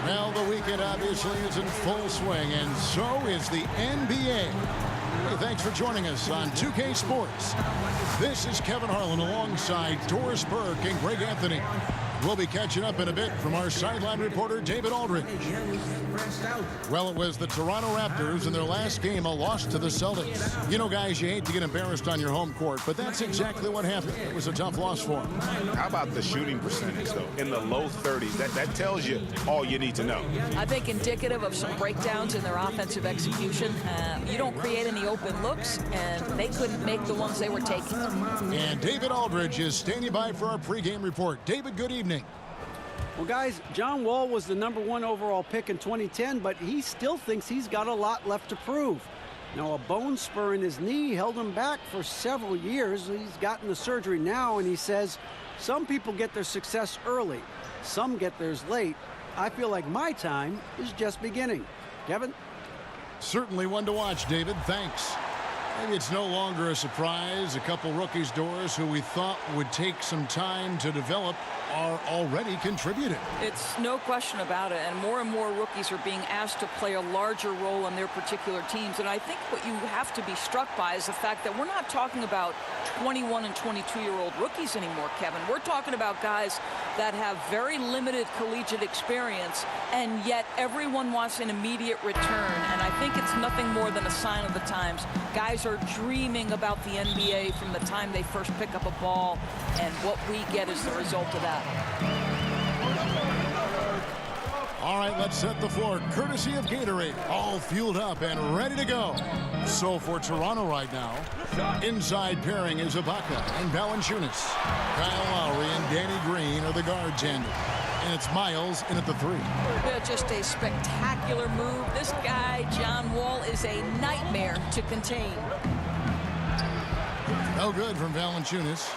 Well, the weekend obviously is in full swing, and so is the NBA. Hey, thanks for joining us on 2K Sports. This is Kevin Harlan alongside Doris Burke and Greg Anthony. We'll be catching up in a bit from our sideline reporter, David Aldridge. Well, it was the Toronto Raptors in their last game, a loss to the Celtics. You know, guys, you hate to get embarrassed on your home court, but that's exactly what happened. It was a tough loss for them. How about the shooting percentage, though? In the low 30s. That tells you all you need to know. I think indicative of some breakdowns in their offensive execution. You don't create any open looks, and they couldn't make the ones they were taking. And David Aldridge is standing by for our pregame report. David, good evening. Well, guys, John Wall was the #1 overall pick in 2010, but he still thinks he's got a lot left to prove. Now, a bone spur in his knee held him back for several years. He's gotten the surgery now, and he says, some people get their success early. Some get theirs late. I feel like my time is just beginning. Kevin? Certainly one to watch, David. Thanks. Maybe it's no longer a surprise. A couple rookies, Doris, who we thought would take some time to develop, are already contributing. It's no question about it, and more rookies are being asked to play a larger role on their particular teams. And I think what you have to be struck by is the fact that we're not talking about 21 and 22-year-old rookies anymore, Kevin. We're talking about guys that have very limited collegiate experience, and yet everyone wants an immediate return. And I think it's nothing more than a sign of the times. Guys are dreaming about the NBA from the time they first pick up a ball, and what we get is the result of that. All right, let's set the floor. Courtesy of Gatorade, all fueled up and ready to go. So for Toronto right now, inside pairing is Ibaka and Valanciunas. Kyle Lowry and Danny Green are the guards in. And it's Miles in at the 3. Yeah, just a spectacular move. This guy, John Wall, is a nightmare to contain. No good from Valanciunas.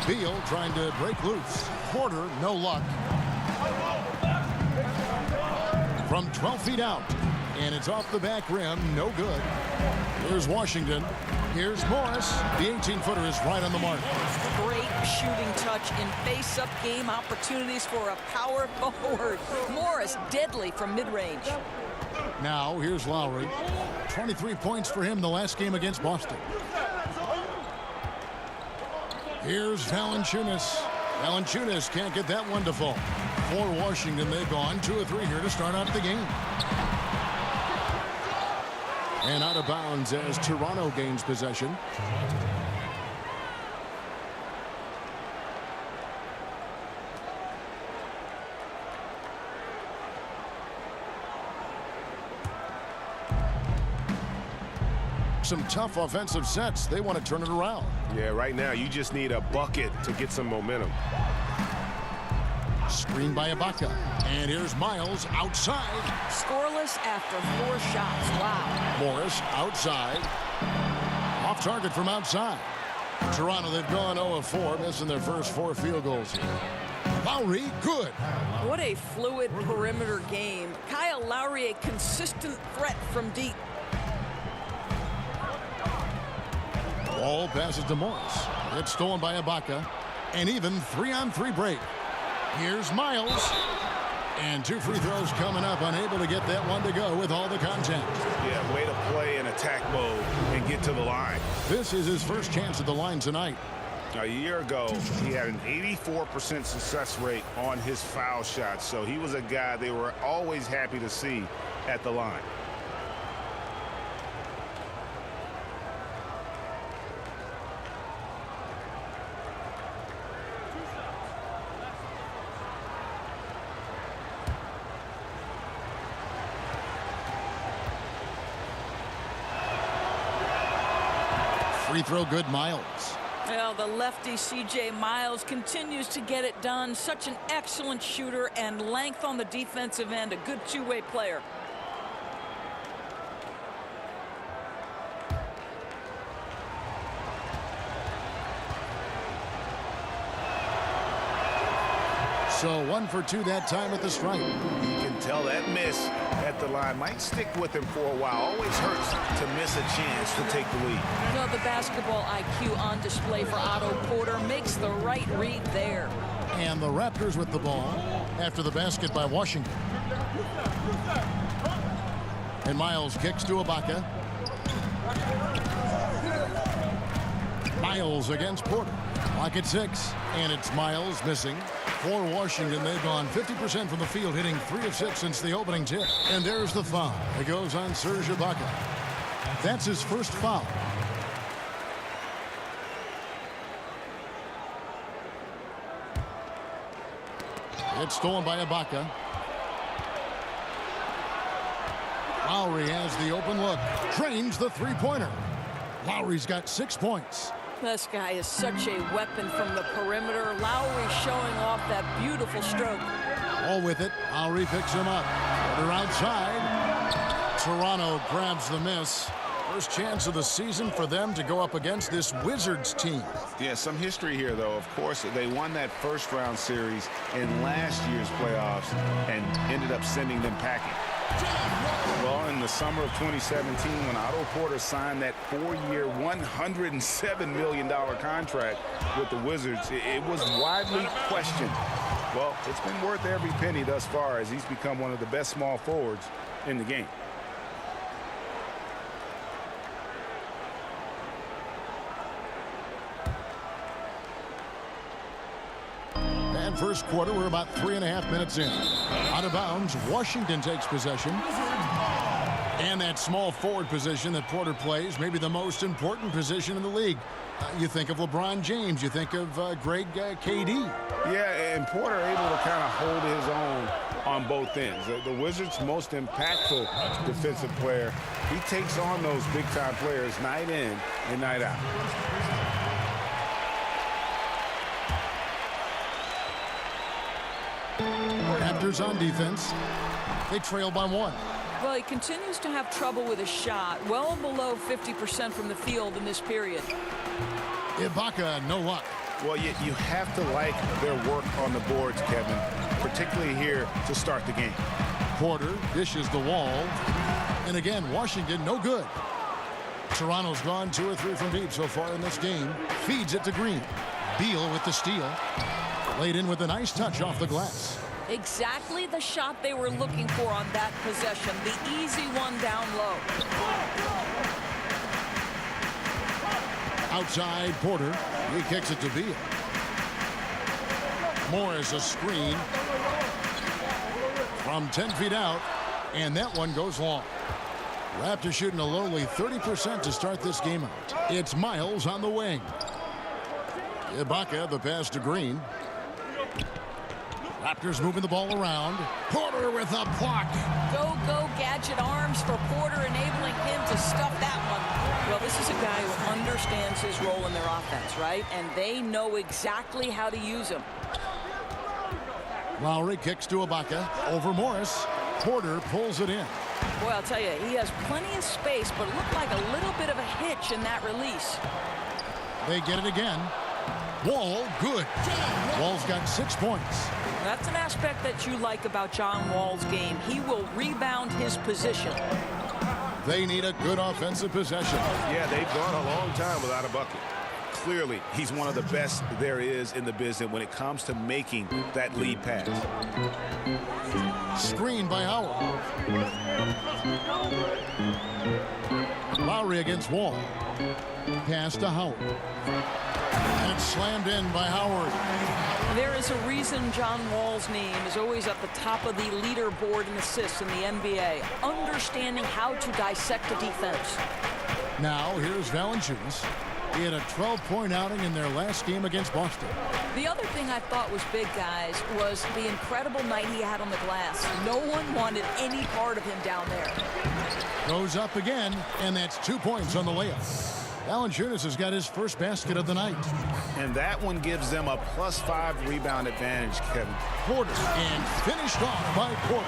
Beal trying to break loose. Porter, no luck. From 12 feet out. And it's off the back rim. No good. Here's Washington. Here's Morris. The 18-footer is right on the mark. Great shooting touch in face-up game opportunities for a power forward. Morris, deadly from mid-range. Now, here's Lowry. 23 points for him the last game against Boston. Here's Valanciunas. Valanciunas can't get that one to fall. For Washington, they've gone 2 of 3 here to start out the game. And out of bounds as Toronto gains possession. Some tough offensive sets. They want to turn it around. Yeah, right now you just need a bucket to get some momentum. Screen by Ibaka. And here's Miles outside. Scoreless after 4 shots. Wow. Morris outside. Off target from outside. Toronto, they've gone 0 of 4, missing their first 4 field goals here. Lowry, good. What a fluid perimeter game. Kyle Lowry, a consistent threat from deep. Ball passes to Morris. It's stolen by Ibaka. And even 3-on-3 break. Here's Miles. And 2 free throws coming up. Unable to get that one to go with all the contact. Yeah, way to play in attack mode and get to the line. This is his first chance at the line tonight. A year ago, he had an 84% success rate on his foul shots. So he was a guy they were always happy to see at the line. Free throw good, Miles. Well, the lefty C.J. Miles continues to get it done. Such an excellent shooter and length on the defensive end. A good two-way player. So 1 for 2 that time at the stripe. He can tell that miss at the line might stick with him for a while. Always hurts to miss a chance to take the lead. You know, the basketball IQ on display for Otto Porter makes the right read there. And the Raptors with the ball after the basket by Washington. And Miles kicks to Ibaka. Miles against Porter. Clock at 6. And it's Miles missing. For Washington, they've gone 50% from the field, hitting 3 of 6 since the opening tip. And there's the foul. It goes on Serge Ibaka. That's his first foul. It's stolen by Ibaka. Lowry has the open look. Drains the three-pointer. Lowry's got 6 points. This guy is such a weapon from the perimeter. Lowry showing off that beautiful stroke. All with it. Lowry picks him up. Porter outside. Toronto grabs the miss. First chance of the season for them to go up against this Wizards team. Yeah, some history here, though. Of course, they won that first-round series in last year's playoffs and ended up sending them packing. Well, in the summer of 2017, when Otto Porter signed that 4-year, $107 million contract with the Wizards, it was widely questioned. Well, it's been worth every penny thus far as he's become one of the best small forwards in the game. And first quarter, we're about 3.5 minutes in. Out of bounds, Washington takes possession. And that small forward position that Porter plays, maybe the most important position in the league. You think of LeBron James, you think of Greg KD. Yeah, and Porter able to kind of hold his own on both ends. The Wizards' most impactful defensive player. He takes on those big-time players night in and night out. Raptors on defense. They trail by 1. Well, he continues to have trouble with his shot, well below 50% from the field in this period. Ibaka, no luck. Well, you have to like their work on the boards, Kevin, particularly here to start the game. Porter dishes the wall. And again, Washington, no good. Toronto's gone 2 or 3 from deep so far in this game. Feeds it to Green. Beal with the steal. Laid in with a nice touch off the glass. Exactly the shot they were looking for on that possession. The easy one down low. Outside Porter. He kicks it to Beal. Morris a screen. From 10 feet out. And that one goes long. Raptors shooting a lowly 30% to start this game out. It's Miles on the wing. Ibaka, the pass to Green. Raptors moving the ball around. Porter with a block. Go, gadget arms for Porter, enabling him to stuff that one. Well, this is a guy who understands his role in their offense, right? And they know exactly how to use him. Lowry kicks to Ibaka. Over Morris. Porter pulls it in. Boy, I'll tell you, he has plenty of space, but it looked like a little bit of a hitch in that release. They get it again. Wall, good. Wall's got 6 points. That's an aspect that you like about John Wall's game. He will rebound his position. They need a good offensive possession. Yeah, they've gone a long time without a bucket. Clearly, he's one of the best there is in the business when it comes to making that lead pass. Screen by Howard. Lowry against Wall. Pass to Howard. And it's slammed in by Howard. There is a reason John Wall's name is always at the top of the leaderboard in assists in the NBA. Understanding how to dissect a defense. Now, here's Valanciunas. He had a 12-point outing in their last game against Boston. The other thing I thought was big, guys, was the incredible night he had on the glass. No one wanted any part of him down there. Goes up again, and that's 2 points on the layup. Valanciunas has got his first basket of the night. And that one gives them a +5 rebound advantage, Kevin. Porter, and finished off by Porter.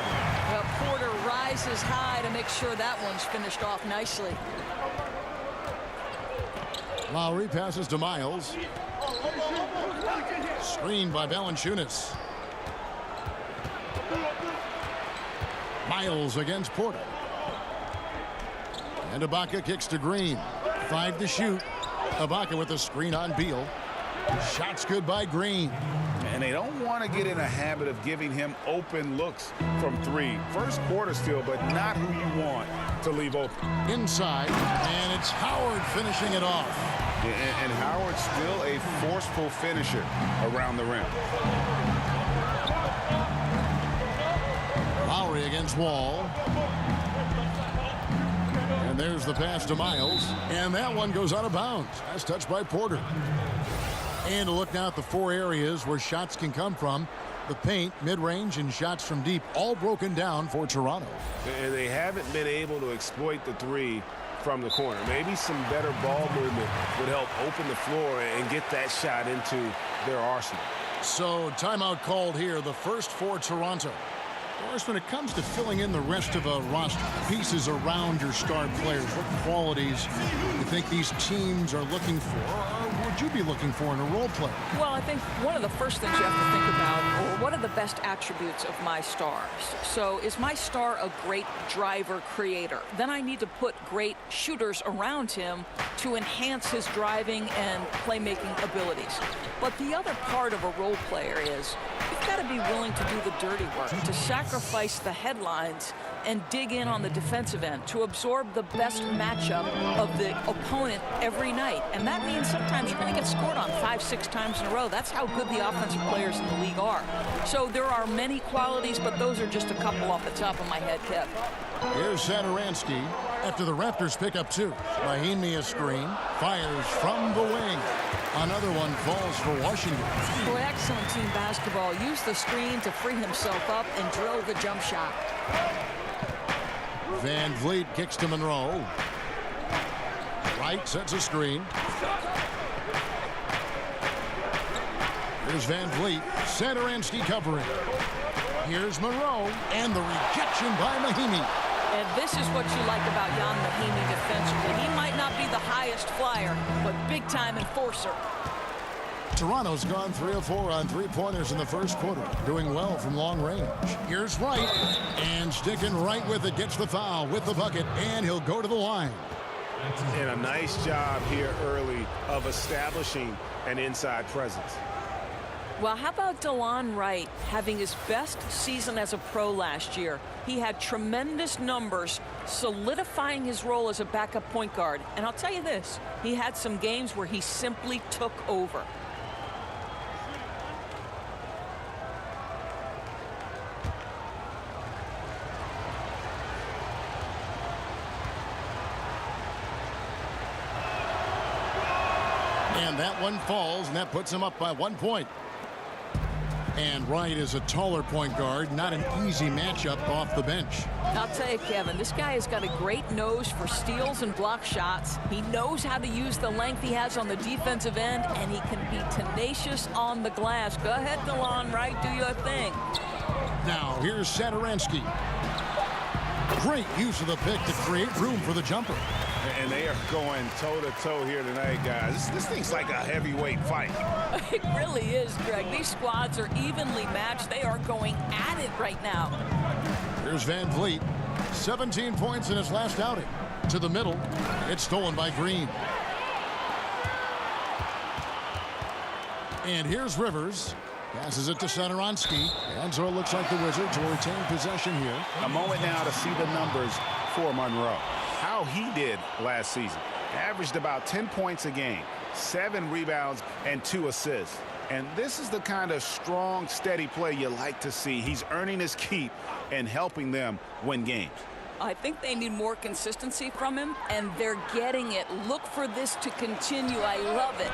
Well, Porter rises high to make sure that one's finished off nicely. Lowry passes to Miles. Screened by Valanciunas. Miles against Porter. And Ibaka kicks to Green. 5 to shoot. Ibaka with a screen on Beal. Shots good by Green. And they don't want to get in a habit of giving him open looks from 3. First quarter still, but not who you want to leave open. Inside, and it's Howard finishing it off. And Howard's still a forceful finisher around the rim. Lowry against Wall. And there's the pass to Miles. And that one goes out of bounds. That's touched by Porter. And to look now at the 4 areas where shots can come from. The paint, mid-range, and shots from deep, all broken down for Toronto. And they haven't been able to exploit the 3 from the corner. Maybe some better ball movement would help open the floor and get that shot into their arsenal. So timeout called here, the first for Toronto. Of course, when it comes to filling in the rest of a roster, pieces around your star players, what qualities you think these teams are looking for, or would you be looking for in a role player? Well, I think one of the first things you have to think about, or what are the best attributes of my stars? So is my star a great driver creator? Then I need to put great shooters around him to enhance his driving and playmaking abilities. But the other part of a role player is you've got to be willing to do the dirty work, to sacrifice the headlines and dig in on the defensive end, to absorb the best matchup of the opponent every night. And that means sometimes you're going to get scored on 5-6 times in a row. That's how good the offensive players in the league are. So there are many qualities, but those are just a couple off the top of my head, Kev. Here's Satoransky after the Raptors pick up 2. Mahimi a screen, fires from the wing. Another one falls for Washington. Boy, excellent team basketball. Use the screen to free himself up and drill the jump shot. Van Vliet kicks to Monroe. Wright sets a screen. Here's Van Vliet. Satoransky covering. Here's Monroe. And the rejection by Mahimi. And this is what you like about Jan Mahimi defensively. He might not be the highest flyer, but big-time enforcer. Toronto's gone 3 of 4 on 3-pointers in the first quarter, doing well from long range. Here's Wright, and sticking right with it, gets the foul with the bucket, and he'll go to the line. And a nice job here early of establishing an inside presence. Well, how about DeLon Wright having his best season as a pro last year? He had tremendous numbers, solidifying his role as a backup point guard. And I'll tell you this, he had some games where he simply took over. And that one falls, and that puts him up by 1 point. And Wright is a taller point guard, not an easy matchup off the bench. I'll tell you, Kevin, this guy has got a great nose for steals and block shots. He knows how to use the length he has on the defensive end, and he can be tenacious on the glass. Go ahead, DeLon Wright, do your thing. Now, here's Satoransky. Great use of the pick to create room for the jumper. And they are going toe-to-toe here tonight, guys. This thing's like a heavyweight fight. It really is, Greg. These squads are evenly matched. They are going at it right now. Here's Van Vliet. 17 points in his last outing. To the middle. It's stolen by Green. And here's Rivers. Passes it to Satoransky. And so it looks like the Wizards will retain possession here. A moment now to see the numbers for Monroe. How he did last season. Averaged about 10 points a game, 7 rebounds, and 2 assists. And this is the kind of strong, steady play you like to see. He's earning his keep and helping them win games. I think they need more consistency from him, and they're getting it. Look for this to continue. I love it.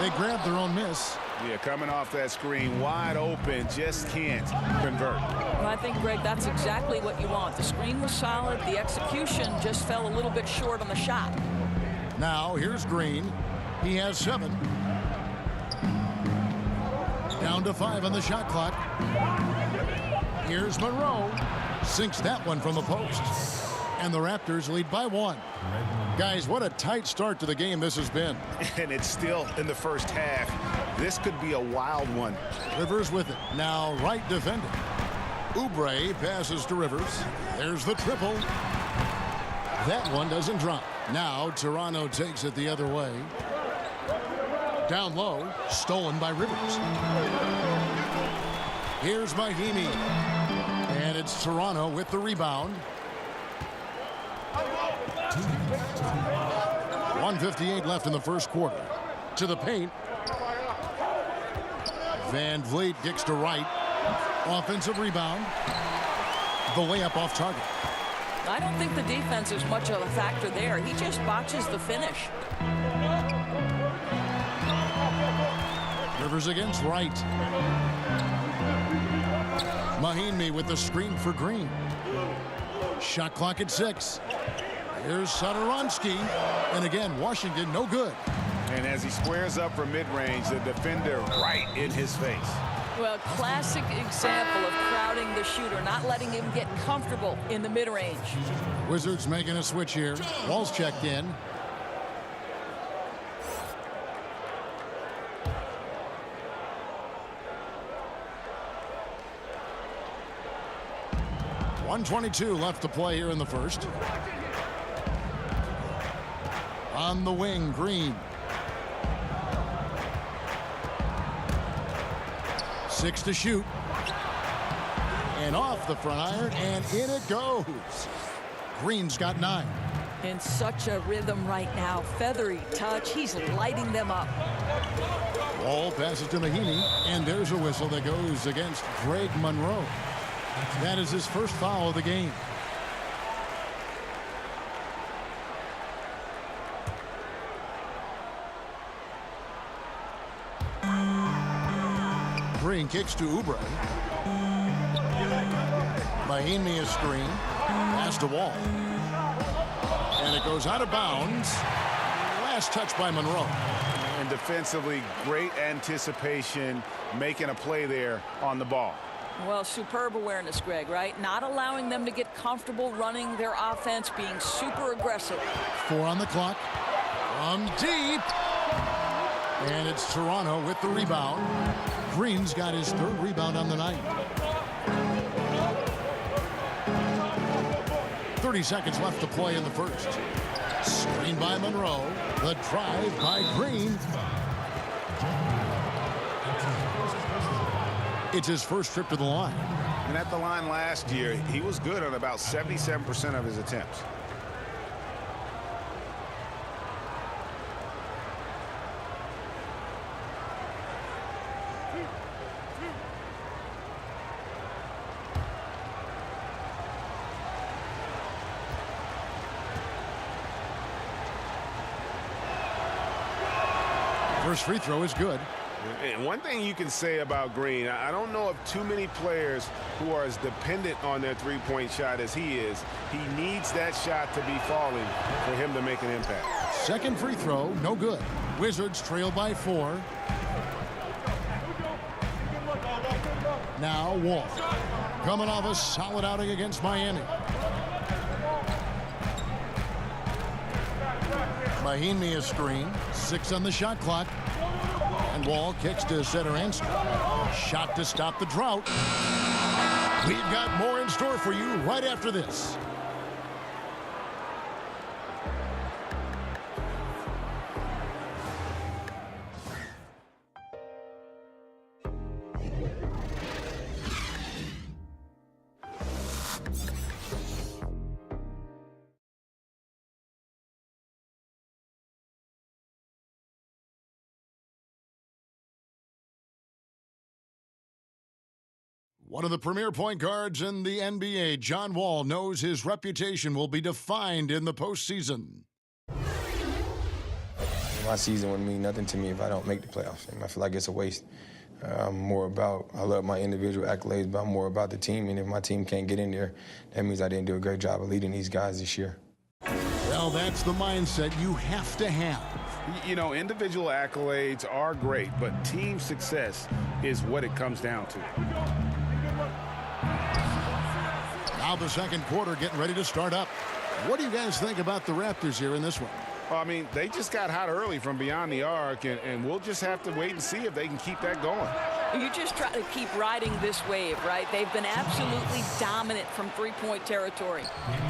They grabbed their own miss. Yeah, coming off that screen, wide open, just can't convert. Well, I think, Greg, that's exactly what you want. The screen was solid. The execution just fell a little bit short on the shot. Now, here's Green. He has 7. Down to 5 on the shot clock. Here's Monroe. Sinks that one from the post. And the Raptors lead by 1. Guys, what a tight start to the game this has been. And it's still in the first half. This could be a wild one. Rivers with it. Now Wright defending. Oubre passes to Rivers. There's the triple. That one doesn't drop. Now Toronto takes it the other way. Down low, stolen by Rivers. Here's Mahimi. And it's Toronto with the rebound. 1:58 left in the first quarter. To the paint. Van Vliet kicks to right. Offensive rebound. The layup off target. I don't think the defense is much of a factor there. He just botches the finish. Rivers against Wright. Mahimi with the screen for Green. Shot clock at 6. Here's Satoransky. And again, Washington no good. And as he squares up for mid-range, the defender right in his face. Well, classic example of crowding the shooter, not letting him get comfortable in the mid-range. Wizards making a switch here. Wall's checked in. .122 left to play here in the first. On the wing, Green. 6 to shoot. And off the front iron, and in it goes. Green's got 9. In such a rhythm right now. Feathery touch. He's lighting them up. Wall passes to Mahimi, and there's a whistle that goes against Greg Monroe. That is his first foul of the game. Green kicks to Oubre. Mahimi a screen. Pass to Wall. And it goes out of bounds. Last touch by Monroe. And defensively, great anticipation, making a play there on the ball. Well, superb awareness, Greg, right? Not allowing them to get comfortable running their offense, being super aggressive. 4 on the clock. From deep. And it's Toronto with the rebound. Green's got his 3rd rebound on the night. 30 seconds left to play in the first. Screen by Monroe. The drive by Green. It's his first trip to the line. And at the line last year, he was good on about 77% of his attempts. First free throw is good. And one thing you can say about Green, I don't know of too many players who are as dependent on their three-point shot as he is. He needs that shot to be falling for him to make an impact. Second free throw, no good. Wizards trail by 4. Now Wall. Coming off a solid outing against Miami. Mahimi a screen. 6 on the shot clock. And Wall kicks to center and shot to stop the drought. We've got more in store for you right after this. One of the premier point guards in the NBA, John Wall, knows his reputation will be defined in the postseason. My season wouldn't mean nothing to me if I don't make the playoffs. I feel like it's a waste. I love my individual accolades, but I'm more about the team. And if my team can't get in there, that means I didn't do a great job of leading these guys this year. Well, that's the mindset you have to have. You know, individual accolades are great, but team success is what it comes down to. Now the second quarter getting ready to start up. What do you guys think about the Raptors here in this one? Well, I mean, they just got hot early from beyond the arc, and we'll just have to wait and see if they can keep that going. You just try to keep riding this wave, right? They've been absolutely dominant from three-point territory.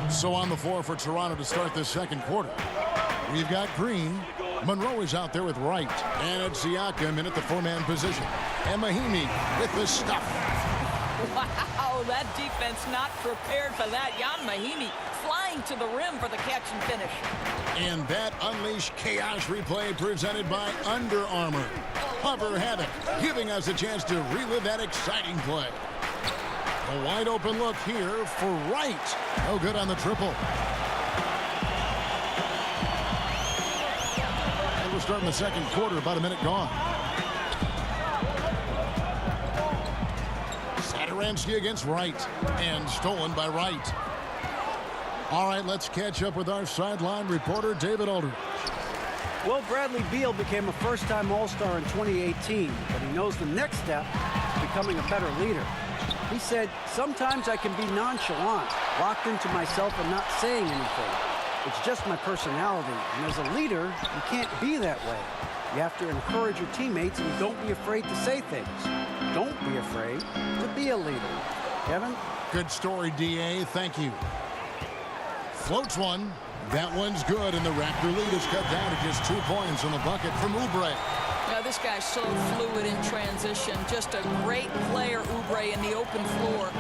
So on the floor for Toronto to start this second quarter, we've got Green. Monroe is out there with Wright. And it's Siakam in at the four-man position. And Mahinmi with the stuff. Wow, that defense not prepared for that. Jan Mahinmi flying to the rim for the catch and finish. And that Unleash Chaos replay presented by Under Armour. Hover Havoc, giving us a chance to relive that exciting play. A wide open look here for Wright. No good on the triple. And we're starting the second quarter, about a minute gone. Satoransky against Wright, and stolen by Wright. All right, let's catch up with our sideline reporter, David Aldridge. Well, Bradley Beal became a first-time All-Star in 2018, but he knows the next step is becoming a better leader. He said, sometimes I can be nonchalant, locked into myself and not saying anything. It's just my personality, and as a leader, you can't be that way. You have to encourage your teammates and don't be afraid to say things. Don't be afraid to be a leader. Kevin? Good story, D.A. Thank you. Floats one. That one's good, and the Raptor lead is cut down to just 2 points on the bucket from Oubre. Now, this guy's so fluid in transition. Just a great player, Oubre, in the open floor.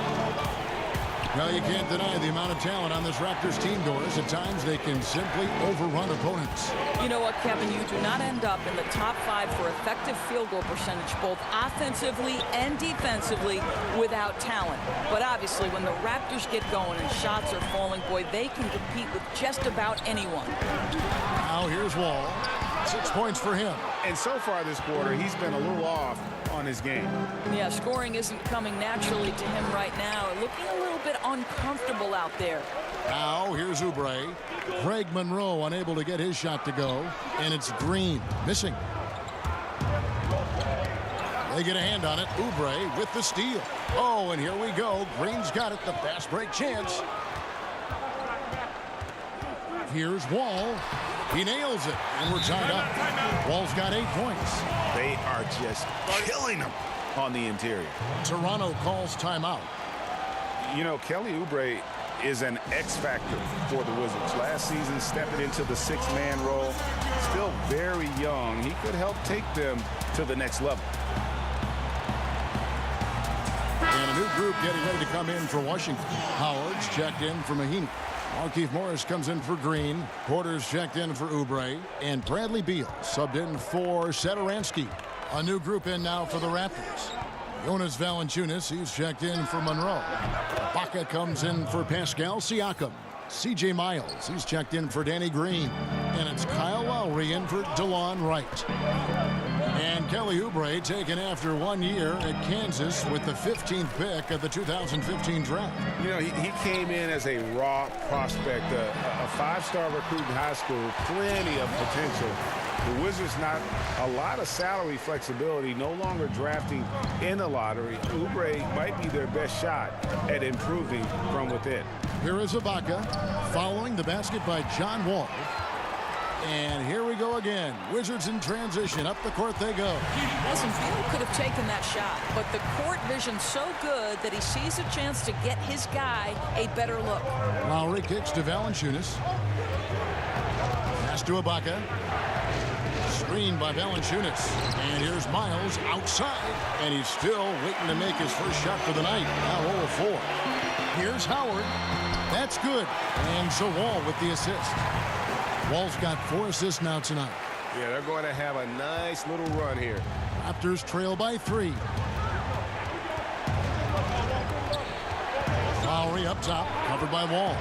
Well, you can't deny the amount of talent on this Raptors team, Doris. At times, they can simply overrun opponents. You know what, Kevin? You do not end up in the top 5 for effective field goal percentage, both offensively and defensively, without talent. But obviously, when the Raptors get going and shots are falling, boy, they can compete with just about anyone. Now here's Wall. 6 points for him. And so far this quarter, he's been a little off on his game. Yeah, scoring isn't coming naturally to him right now. Looking a little bit uncomfortable out there. Now here's Oubre. Greg Monroe unable to get his shot to go. And it's Green missing. They get a hand on it. Oubre with the steal. Oh, and here we go. Green's got it. The fast break chance. Here's Wall. He nails it, and we're tied up. Wall's got 8 points. They are just killing him on the interior. Toronto calls timeout. You know, Kelly Oubre is an X factor for the Wizards. Last season, stepping into the 6-man role. Still very young. He could help take them to the next level. And a new group getting ready to come in for Washington. Howard's checked in for Mahinmi. Markieff Morris comes in for Green. Porter's checked in for Oubre. And Bradley Beal subbed in for Satoransky. A new group in now for the Raptors. Jonas Valanciunas, he's checked in for Monroe. Baca comes in for Pascal Siakam. C.J. Miles, he's checked in for Danny Green. And it's Kyle Lowry in for DeLon Wright. And Kelly Oubre taken after 1 year at Kansas with the 15th pick of the 2015 draft. You know, he came in as a raw prospect, a 5-star recruit in high school, plenty of potential. The Wizards not a lot of salary flexibility, no longer drafting in the lottery. Oubre might be their best shot at improving from within. Here is Ibaka following the basket by John Wall. And here we go again. Wizards in transition. Up the court they go. Listen, Beal could have taken that shot, but the court vision's so good that he sees a chance to get his guy a better look. Lowry kicks to Valanciunas. Pass to Ibaka. Screen by Valanciunas. And here's Miles outside. And he's still waiting to make his first shot for the night. Now 0-4. Here's Howard. That's good. And so Wall with the assist. Wall's got 4 assists now tonight. Yeah, they're going to have a nice little run here. Raptors trail by 3. Lowry up top, covered by Wall.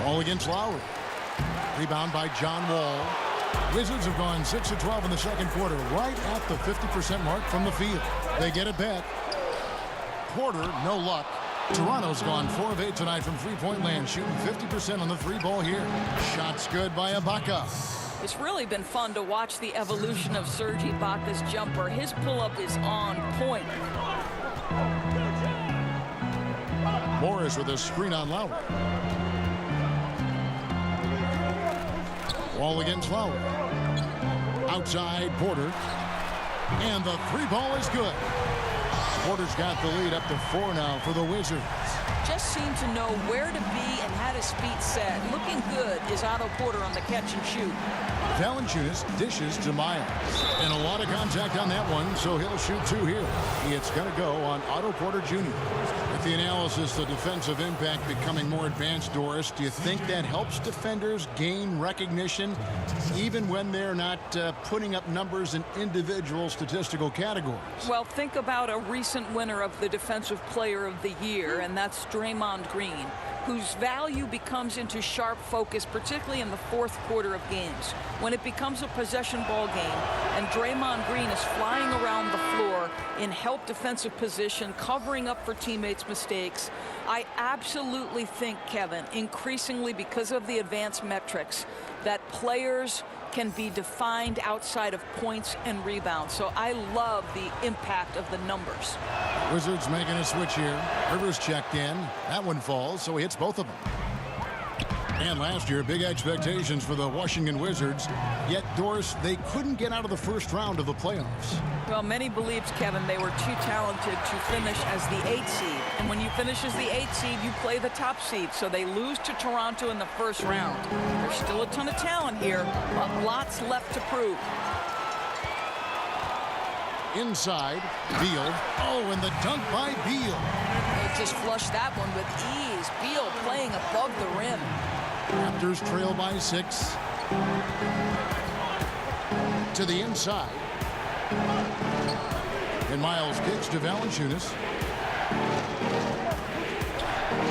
Wall against Lowry. Rebound by John Wall. Wizards have gone 6 of 12 in the second quarter, right at the 50% mark from the field. They get it back. Porter, no luck. Toronto's gone 4 of 8 tonight from three-point land, shooting 50% on the 3-ball here. Shots good by Ibaka. It's really been fun to watch the evolution of Serge Ibaka's jumper. His pull-up is on point. Morris with a screen on Lowry. Wall against Lowry. Outside Porter. And the three ball is good. Porter's got the lead up to 4 now for the Wizards. Just seemed to know where to be and had his feet set. Looking good is Otto Porter on the catch and shoot. Valanciunas dishes to Miles. And a lot of contact on that one, so he'll shoot 2 here. It's going to go on Otto Porter Jr. With the analysis, the defensive impact becoming more advanced, Doris, do you think that helps defenders gain recognition even when they're not putting up numbers in individual statistical categories? Well, think about a recent winner of the Defensive Player of the Year, and that's Draymond Green, whose value becomes into sharp focus, particularly in the fourth quarter of games, when it becomes a possession ball game and Draymond Green is flying around the floor in help defensive position, covering up for teammates' mistakes. I absolutely think, Kevin, increasingly because of the advanced metrics, that players can be defined outside of points and rebounds. So I love the impact of the numbers. Wizards making a switch here. Rivers checked in. That one falls, so he hits both of them. And last year, big expectations for the Washington Wizards. Yet, Doris, they couldn't get out of the first round of the playoffs. Well, many believed, Kevin, they were too talented to finish as the 8th seed. And when you finish as the 8th seed, you play the top seed. So they lose to Toronto in the first round. There's still a ton of talent here, but lots left to prove. Inside, Beal. Oh, and the dunk by Beal. They just flushed that one with ease. Beal playing above the rim. Raptors trail by 6. To the inside. And Miles kicks to Valanciunas.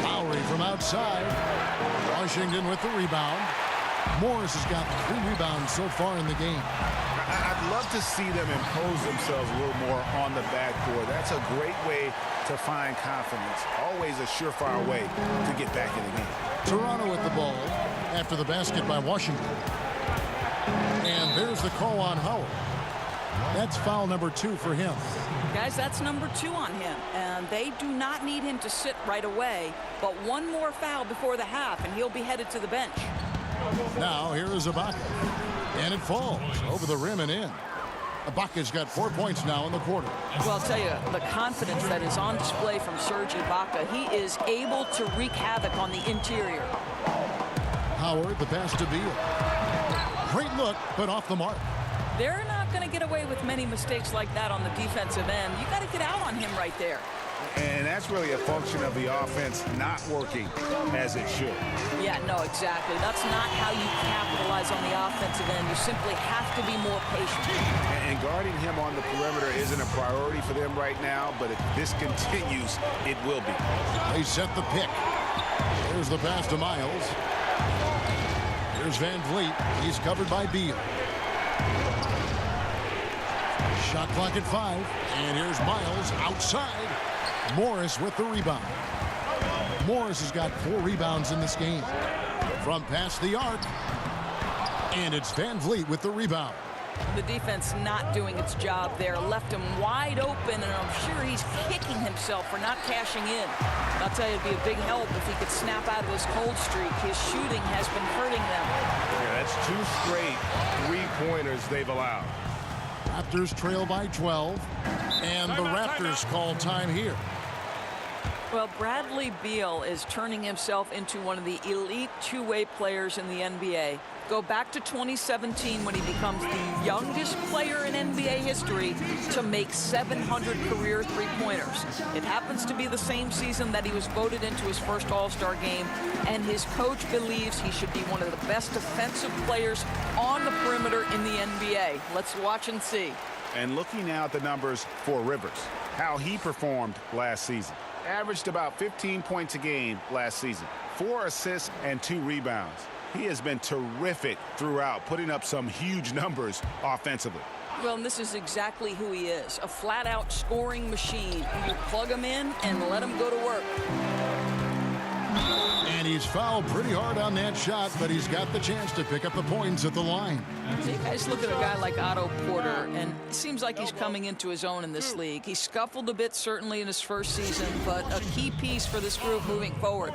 Lowry from outside. Washington with the rebound. Morris has got 3 rebounds so far in the game. I'd love to see them impose themselves a little more on the backboard. That's a great way to find confidence. Always a surefire way to get back in the game. Toronto with the ball after the basket by Washington. And there's the call on Howard. That's foul number 2 for him. Guys, that's number 2 on him. And they do not need him to sit right away. But one more foul before the half, and he'll be headed to the bench. Now, here is Ibaka. And it falls over the rim and in. Ibaka's got 4 points now in the quarter. Well, I'll tell you, the confidence that is on display from Serge Ibaka, he is able to wreak havoc on the interior. Howard, the pass to Beal. Great look, but off the mark. They're not going to get away with many mistakes like that on the defensive end. You got to get out on him right there. And that's really a function of the offense not working as it should. Yeah, no, exactly. That's not how you capitalize on the offensive end. You simply have to be more patient. And guarding him on the perimeter isn't a priority for them right now, but if this continues, it will be. They set the pick. Here's the pass to Miles. Here's Van Vliet. He's covered by Beal. Shot clock at 5. And here's Miles outside. Morris with the rebound. Morris has got 4 rebounds in this game. From past the arc. And it's Van Vliet with the rebound. The defense not doing its job there. Left him wide open, and I'm sure he's kicking himself for not cashing in. I'll tell you, it'd be a big help if he could snap out of this cold streak. His shooting has been hurting them. Yeah, that's 2 straight 3-pointers they've allowed. Raptors trail by 12. And the Raptors call time here. Well, Bradley Beal is turning himself into one of the elite 2-way players in the NBA. Go back to 2017 when he becomes the youngest player in NBA history to make 700 career 3-pointers. It happens to be the same season that he was voted into his first All-Star game, and his coach believes he should be one of the best defensive players on the perimeter in the NBA. Let's watch and see. And looking now at the numbers for Rivers, how he performed last season. Averaged about 15 points a game last season, 4 assists and 2 rebounds. He has been terrific throughout, putting up some huge numbers offensively. Well, and this is exactly who he is, a flat-out scoring machine. You plug him in and let him go to work. And he's fouled pretty hard on that shot, but he's got the chance to pick up the points at the line. So you guys look at a guy like Otto Porter, and it seems like he's coming into his own in this league. He scuffled a bit, certainly, in his first season, but a key piece for this group moving forward.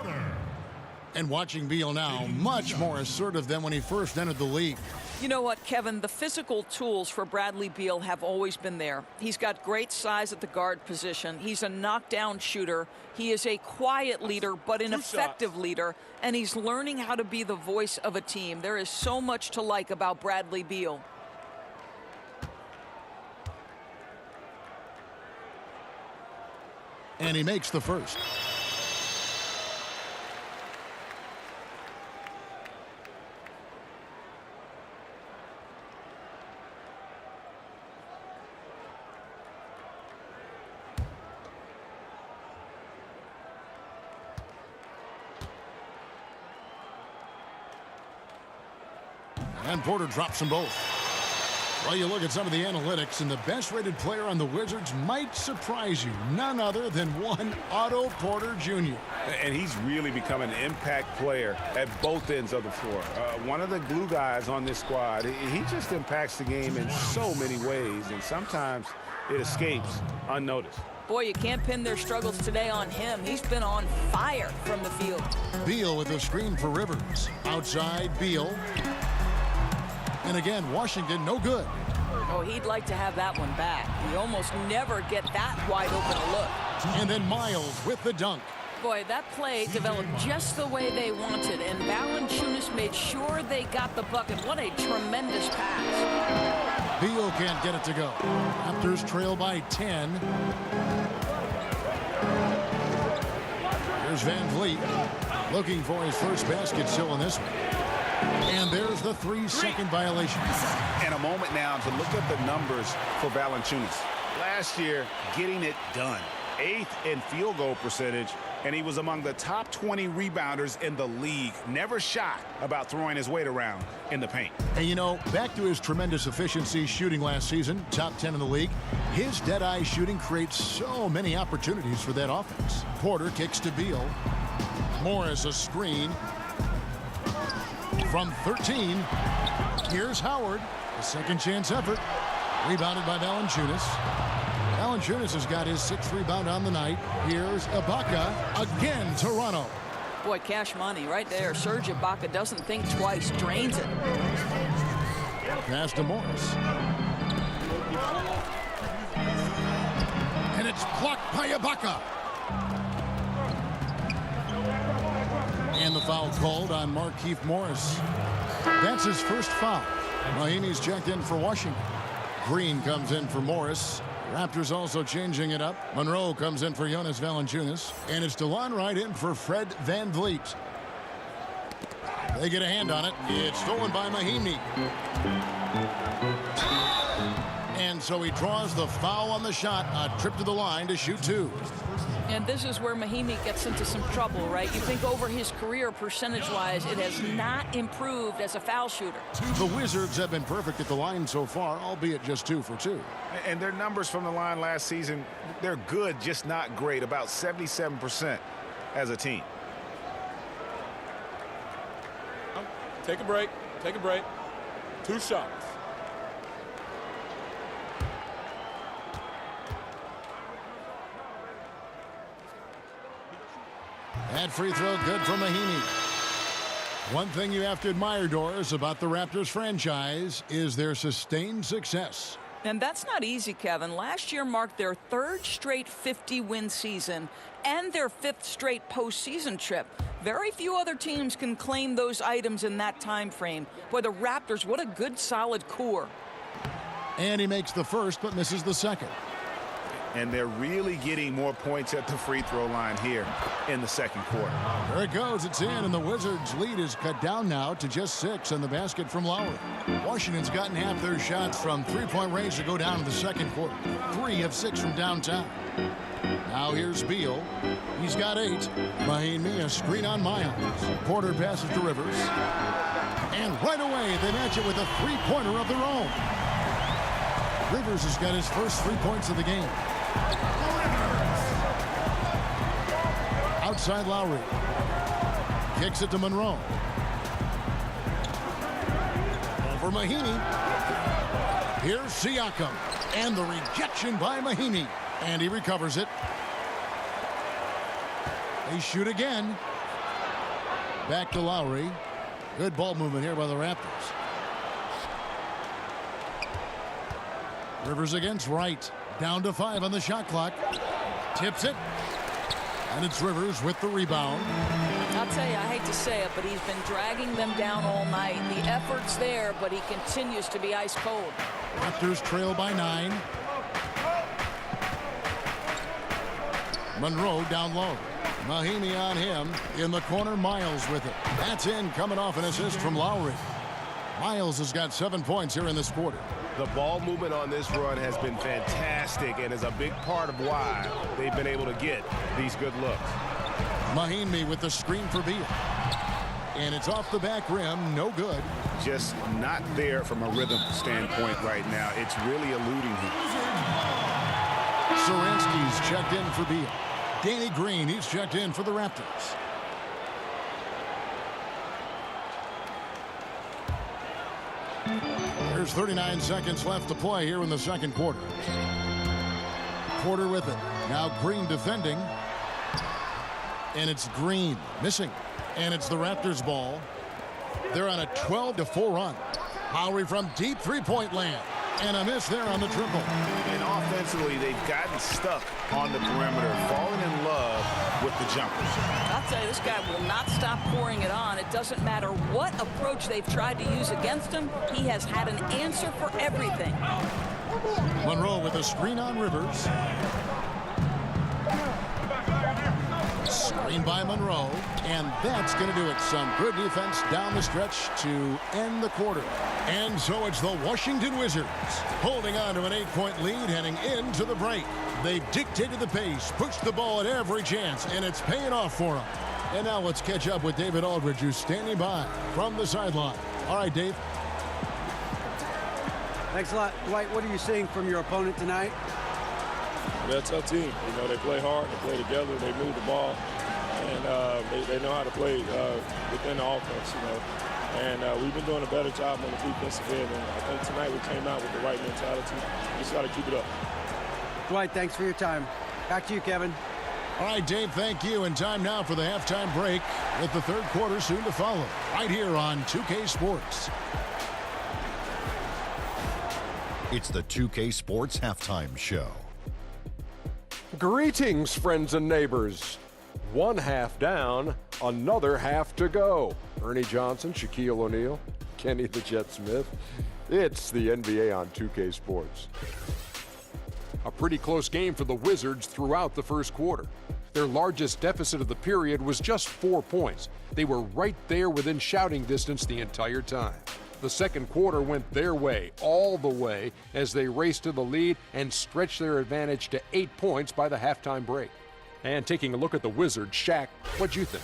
And watching Beal now, much more assertive than when he first entered the league. You know what, Kevin? The physical tools for Bradley Beal have always been there. He's got great size at the guard position. He's a knockdown shooter. He is a quiet leader, but an effective leader. And he's learning how to be the voice of a team. There is so much to like about Bradley Beal. And he makes the first. And Porter drops them both. Well, you look at some of the analytics, and the best-rated player on the Wizards might surprise you. None other than one Otto Porter Jr. And he's really become an impact player at both ends of the floor. One of the glue guys on this squad. He just impacts the game in so many ways, and sometimes it escapes unnoticed. Boy, you can't pin their struggles today on him. He's been on fire from the field. Beal with a screen for Rivers. Outside, Beal. And again, Washington, no good. Oh, he'd like to have that one back. You almost never get that wide open a look. And then Miles with the dunk. Boy, that play developed just the way they wanted, and Valanciunas made sure they got the bucket. What a tremendous pass. Beal can't get it to go. Raptors trail by 10. Here's Van Vliet looking for his first basket still in this one. And there's the 3-second violation. And a moment now to look at the numbers for Valanciunas. Last year, getting it done. 8th in field goal percentage, and he was among the top 20 rebounders in the league. Never shy about throwing his weight around in the paint. And you know, back to his tremendous efficiency shooting last season, top 10 in the league, his dead-eye shooting creates so many opportunities for that offense. Porter kicks to Beal. Morris a screen. From 13, here's Howard, a second chance effort, rebounded by Valanciunas. Valanciunas has got his 6th rebound on the night. Here's Ibaka, again Toronto. Boy, cash money right there. Serge Ibaka doesn't think twice, drains it. Pass to Morris. And it's blocked by Ibaka. And the foul called on Markieff Morris. That's his first foul. Mahinmi's checked in for Washington. Green comes in for Morris. Raptors also changing it up. Monroe comes in for Jonas Valanciunas. And it's DeLon Wright in for Fred Van Vliet. They get a hand on it. It's stolen by Mahinmi. And so he draws the foul on the shot. A trip to the line to shoot 2. And this is where Mahinmi gets into some trouble, right? You think over his career, percentage-wise, it has not improved as a foul shooter. The Wizards have been perfect at the line so far, albeit just 2 for 2. And their numbers from the line last season, they're good, just not great. About 77% as a team. Take a break. Take a break. 2 shots. That free throw good for Mahinmi. One thing you have to admire, Doris, about the Raptors franchise is their sustained success. And that's not easy, Kevin. Last year marked their 3rd straight 50-win season and their 5th straight postseason trip. Very few other teams can claim those items in that time frame. Boy, the Raptors, what a good, solid core. And he makes the first but misses the second. And they're really getting more points at the free throw line here in the second quarter. There it goes. It's in, and the Wizards' lead is cut down now to just 6 on the basket from Lowry. Washington's gotten half their shots from three-point range to go down in the second quarter. 3 of 6 from downtown. Now here's Beal. He's got 8. Mahinmi, a screen on Miles. Porter passes to Rivers. And right away, they match it with a three-pointer of their own. Rivers has got his first 3 points of the game. Outside Lowry. Kicks it to Monroe. Over Mahinmi. Here's Siakam. And the rejection by Mahinmi. And he recovers it. They shoot again. Back to Lowry. Good ball movement here by the Raptors. Rivers against Wright. Down to 5 on the shot clock. Tips it. And it's Rivers with the rebound. I'll tell you, I hate to say it, but he's been dragging them down all night. The effort's there, but he continues to be ice cold. Raptors trail by 9. Monroe down low. Mahimi on him. In the corner, Miles with it. That's in, coming off an assist from Lowry. Miles has got 7 points here in this quarter. The ball movement on this run has been fantastic and is a big part of why they've been able to get these good looks. Mahimi with the screen for Beal. And it's off the back rim, no good. Just not there from a rhythm standpoint right now. It's really eluding him. Saransky's checked in for Beal. Danny Green, he's checked in for the Raptors. There's 39 seconds left to play here in the second quarter. Porter with it. Now Green defending. And it's Green missing. And it's the Raptors ball. They're on a 12-4 run. Lowry from deep three-point land. And a miss there on the triple. And offensively, they've gotten stuck on the perimeter, falling in love with the jumpers. I'll tell you, this guy will not stop pouring it on. It doesn't matter what approach they've tried to use against him. He has had an answer for everything. Monroe with a screen on Rivers. Screen by Monroe. And that's going to do it. Some good defense down the stretch to end the quarter. And so it's the Washington Wizards holding on to an 8-point lead heading into the break. They've dictated the pace, pushed the ball at every chance, and it's paying off for them. And now let's catch up with David Aldridge, who's standing by from the sideline. All right, Dave. Thanks a lot. Dwight, what are you seeing from your opponent tonight? They're a tough team. You know, they play hard, they play together, they move the ball, and they know how to play within the offense, you know. And we've been doing a better job on the defensive end, and I think tonight we came out with the right mentality. We just got to keep it up. Dwight, thanks for your time. Back to you, Kevin. All right, Dave, thank you. And time now for the halftime break with the third quarter soon to follow right here on 2K Sports. It's the 2K Sports Halftime Show. Greetings, friends and neighbors. One half down, another half to go. Ernie Johnson, Shaquille O'Neal, Kenny the Jet Smith. It's the NBA on 2K Sports. A pretty close game for the Wizards throughout the first quarter. Their largest deficit of the period was just 4 points. They were right there within shouting distance the entire time. The second quarter went their way, all the way, as they raced to the lead and stretched their advantage to 8 points by the halftime break. And taking a look at the Wizards, Shaq, what'd you think?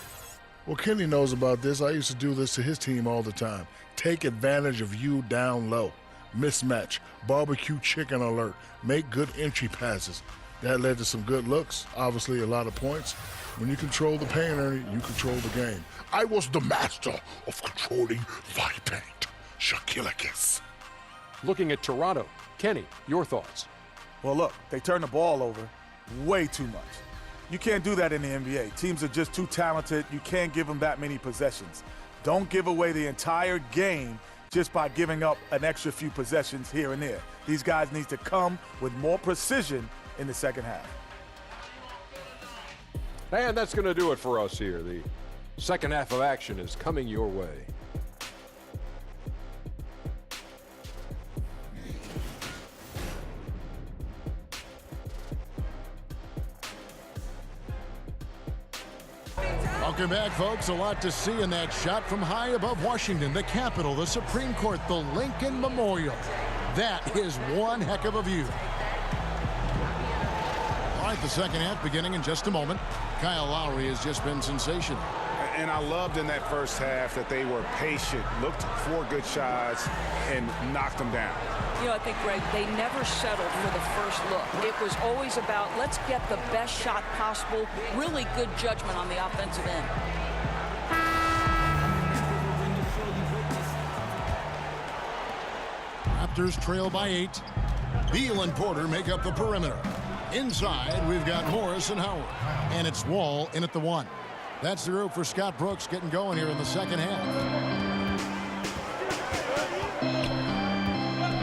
Well, Kenny knows about this. I used to do this to his team all the time. Take advantage of you down low. Mismatch, barbecue chicken alert, make good entry passes. That led to some good looks, obviously a lot of points. When you control the paint, Ernie, you control the game. I was the master of controlling the paint. Shaquille. Looking at Toronto, Kenny, your thoughts? Well, look, they turn the ball over way too much. You can't do that in the NBA. Teams are just too talented. You can't give them that many possessions. Don't give away the entire game just by giving up an extra few possessions here and there. These guys need to come with more precision in the second half. And that's going to do it for us here. The second half of action is coming your way. Welcome back, folks. A lot to see in that shot from high above Washington, the Capitol, the Supreme Court, the Lincoln Memorial. That is one heck of a view. All right, the second half beginning in just a moment. Kyle Lowry has just been sensational. And I loved in that first half that they were patient, looked for good shots, and knocked them down. You know, I think, Greg, they never settled for the first look. It was always about, let's get the best shot possible. Really good judgment on the offensive end. Raptors trail by 8. Beal and Porter make up the perimeter. Inside, we've got Morris and Howard. And it's Wall in at the 1. That's the group for Scott Brooks getting going here in the second half.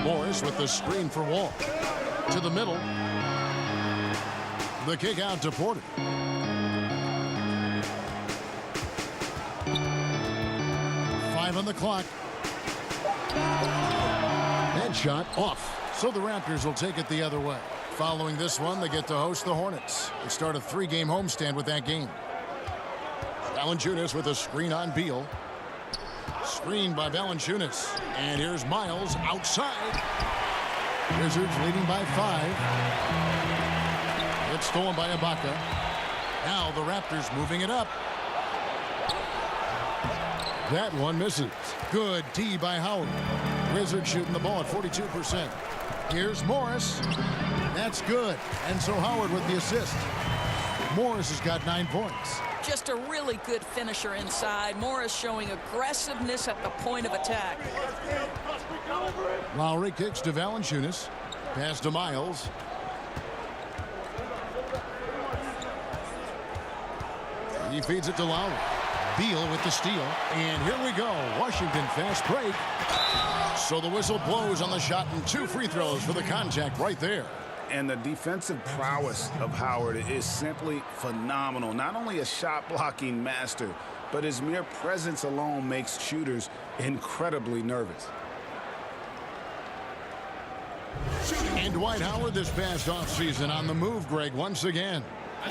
Morris with the screen for Wall. To the middle. The kick out to Porter. Five on the clock. That shot off. So the Raptors will take it the other way. Following this one, they get to host the Hornets. They start a 3-game homestand with that game. Valanciunas with a screen on Beal. Screen by Valanciunas. And here's Miles outside. Wizards leading by 5. It's stolen by Ibaka. Now the Raptors moving it up. That one misses. Good D by Howard. Wizards shooting the ball at 42%. Here's Morris. That's good. And so Howard with the assist. Morris has got 9 points. Just a really good finisher inside. Morris showing aggressiveness at the point of attack. Lowry kicks to Valanciunas. Pass to Miles. He feeds it to Lowry. Beal with the steal. And here we go. Washington fast break. So the whistle blows on the shot and 2 free throws for the contact right there. And the defensive prowess of Howard is simply phenomenal. Not only a shot blocking master, but his mere presence alone makes shooters incredibly nervous. And Dwight Howard this past offseason on the move, Greg, once again.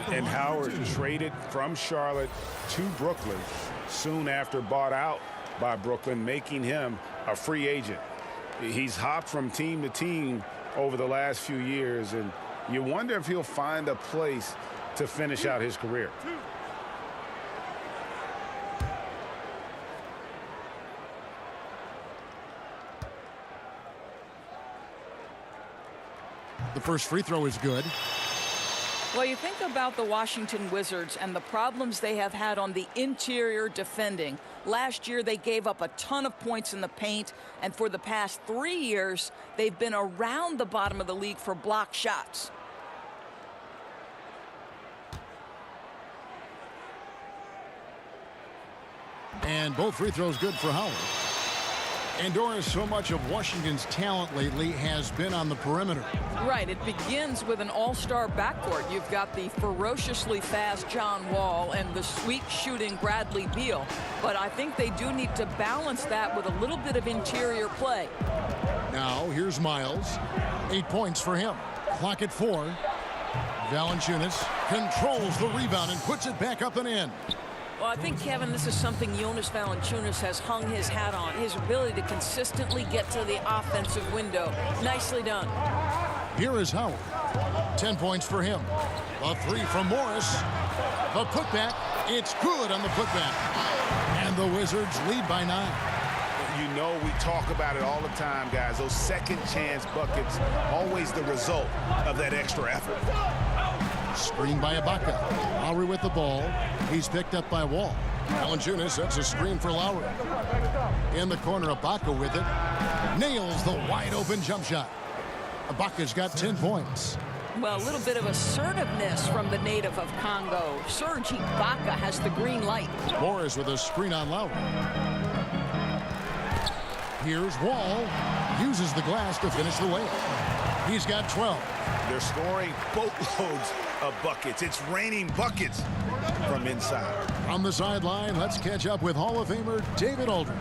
And Howard traded from Charlotte to Brooklyn soon after bought out by Brooklyn, making him a free agent. He's hopped from team to team over the last few years, and you wonder if he'll find a place to finish out his career. The first free throw is good. Well, you think about the Washington Wizards and the problems they have had on the interior defending. Last year, they gave up a ton of points in the paint, and for the past 3 years, they've been around the bottom of the league for block shots. And both free throws good for Howard. And Doris, so much of Washington's talent lately has been on the perimeter. Right. It begins with an all-star backcourt. You've got the ferociously fast John Wall and the sweet shooting Bradley Beal. But I think they do need to balance that with a little bit of interior play. Now here's Miles. 8 points for him. Clock at 4. Valanciunas controls the rebound and puts it back up and in. Well, I think, Kevin, this is something Jonas Valanciunas has hung his hat on. His ability to consistently get to the offensive window. Nicely done. Here is Howard. 10 points for him. A 3 from Morris. The putback. It's good on the putback. And the Wizards lead by 9. You know, we talk about it all the time, guys. Those second chance buckets, always the result of that extra effort. Screen by Ibaka. Lowry with the ball. He's picked up by Wall. Valanciunas sets a screen for Lowry. In the corner, Ibaka with it. Nails the wide open jump shot. Ibaka's got 10 points. Well, a little bit of assertiveness from the native of Congo. Serge Ibaka has the green light. Morris with a screen on Lowry. Here's Wall. Uses the glass to finish the layup. He's got 12. They're scoring boatloads of buckets. It's raining buckets from inside. On the sideline, let's catch up with Hall of Famer David Aldridge.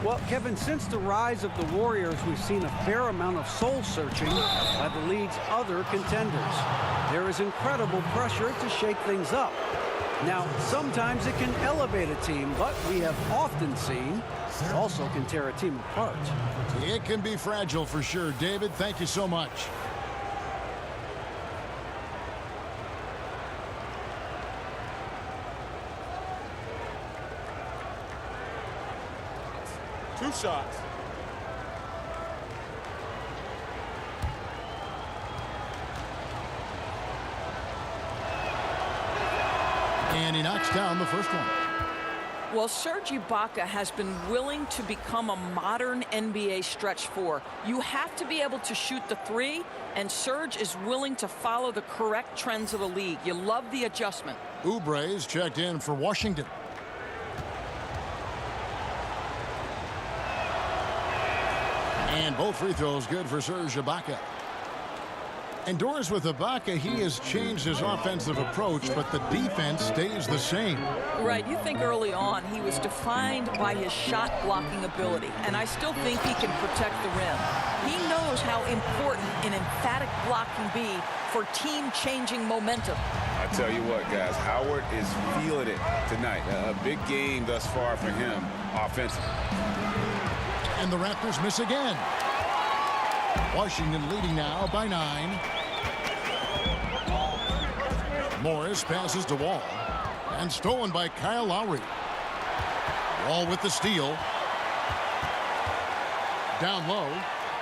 Well, Kevin, since the rise of the Warriors, we've seen a fair amount of soul-searching by the league's other contenders. There is incredible pressure to shake things up. Now, sometimes it can elevate a team, but we have often seen it also can tear a team apart. It can be fragile for sure. David, thank you so much. Two shots. And he knocks down the first one. Well, Serge Ibaka has been willing to become a modern NBA stretch four. You have to be able to shoot the three, and Serge is willing to follow the correct trends of the league. You love the adjustment. Oubre is checked in for Washington. And both free throws good for Serge Ibaka. Indoors with Ibaka, he has changed his offensive approach, but the defense stays the same. Right, you think early on he was defined by his shot blocking ability, and I still think he can protect the rim. He knows how important an emphatic block can be for team-changing momentum. I tell you what, guys, Howard is feeling it tonight. A big game thus far for him offensively. And the Raptors miss again. Washington leading now by 9. Morris passes to Wall. And stolen by Kyle Lowry. Wall with the steal. Down low.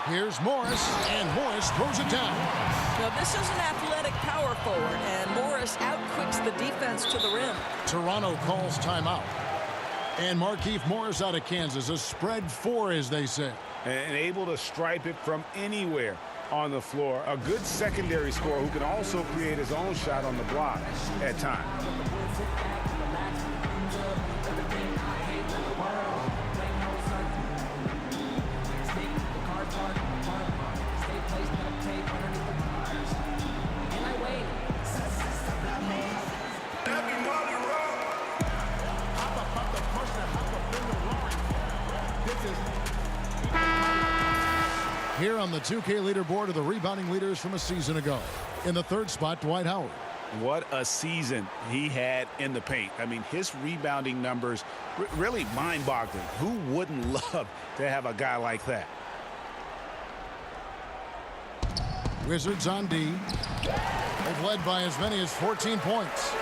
Here's Morris. And Morris throws it down. Now, this is an athletic power forward, and Morris outquicks the defense to the rim. Toronto calls timeout. And Markieff Morris out of Kansas. A spread 4, as they say. And able to stripe it from anywhere on the floor. A good secondary scorer who can also create his own shot on the block at times. Here on the 2K leaderboard are the rebounding leaders from a season ago. In the third spot, Dwight Howard. What a season he had in the paint. I mean, his rebounding numbers really mind-boggling. Who wouldn't love to have a guy like that? Wizards on D. They've led by as many as 14 points.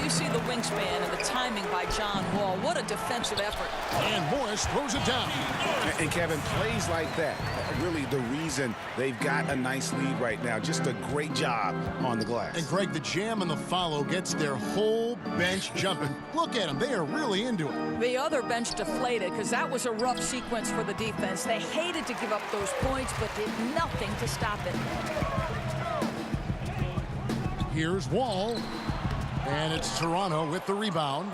You see the wingspan and the timing by John Wall. What a defensive effort. And Morris throws it down. And Kevin, plays like that, really the reason they've got a nice lead right now. Just a great job on the glass. And Greg, the jam and the follow gets their whole bench jumping. Look at them. They are really into it. The other bench deflated because that was a rough sequence for the defense. They hated to give up those points, but did nothing to stop it. Here's Wall. And it's Toronto with the rebound.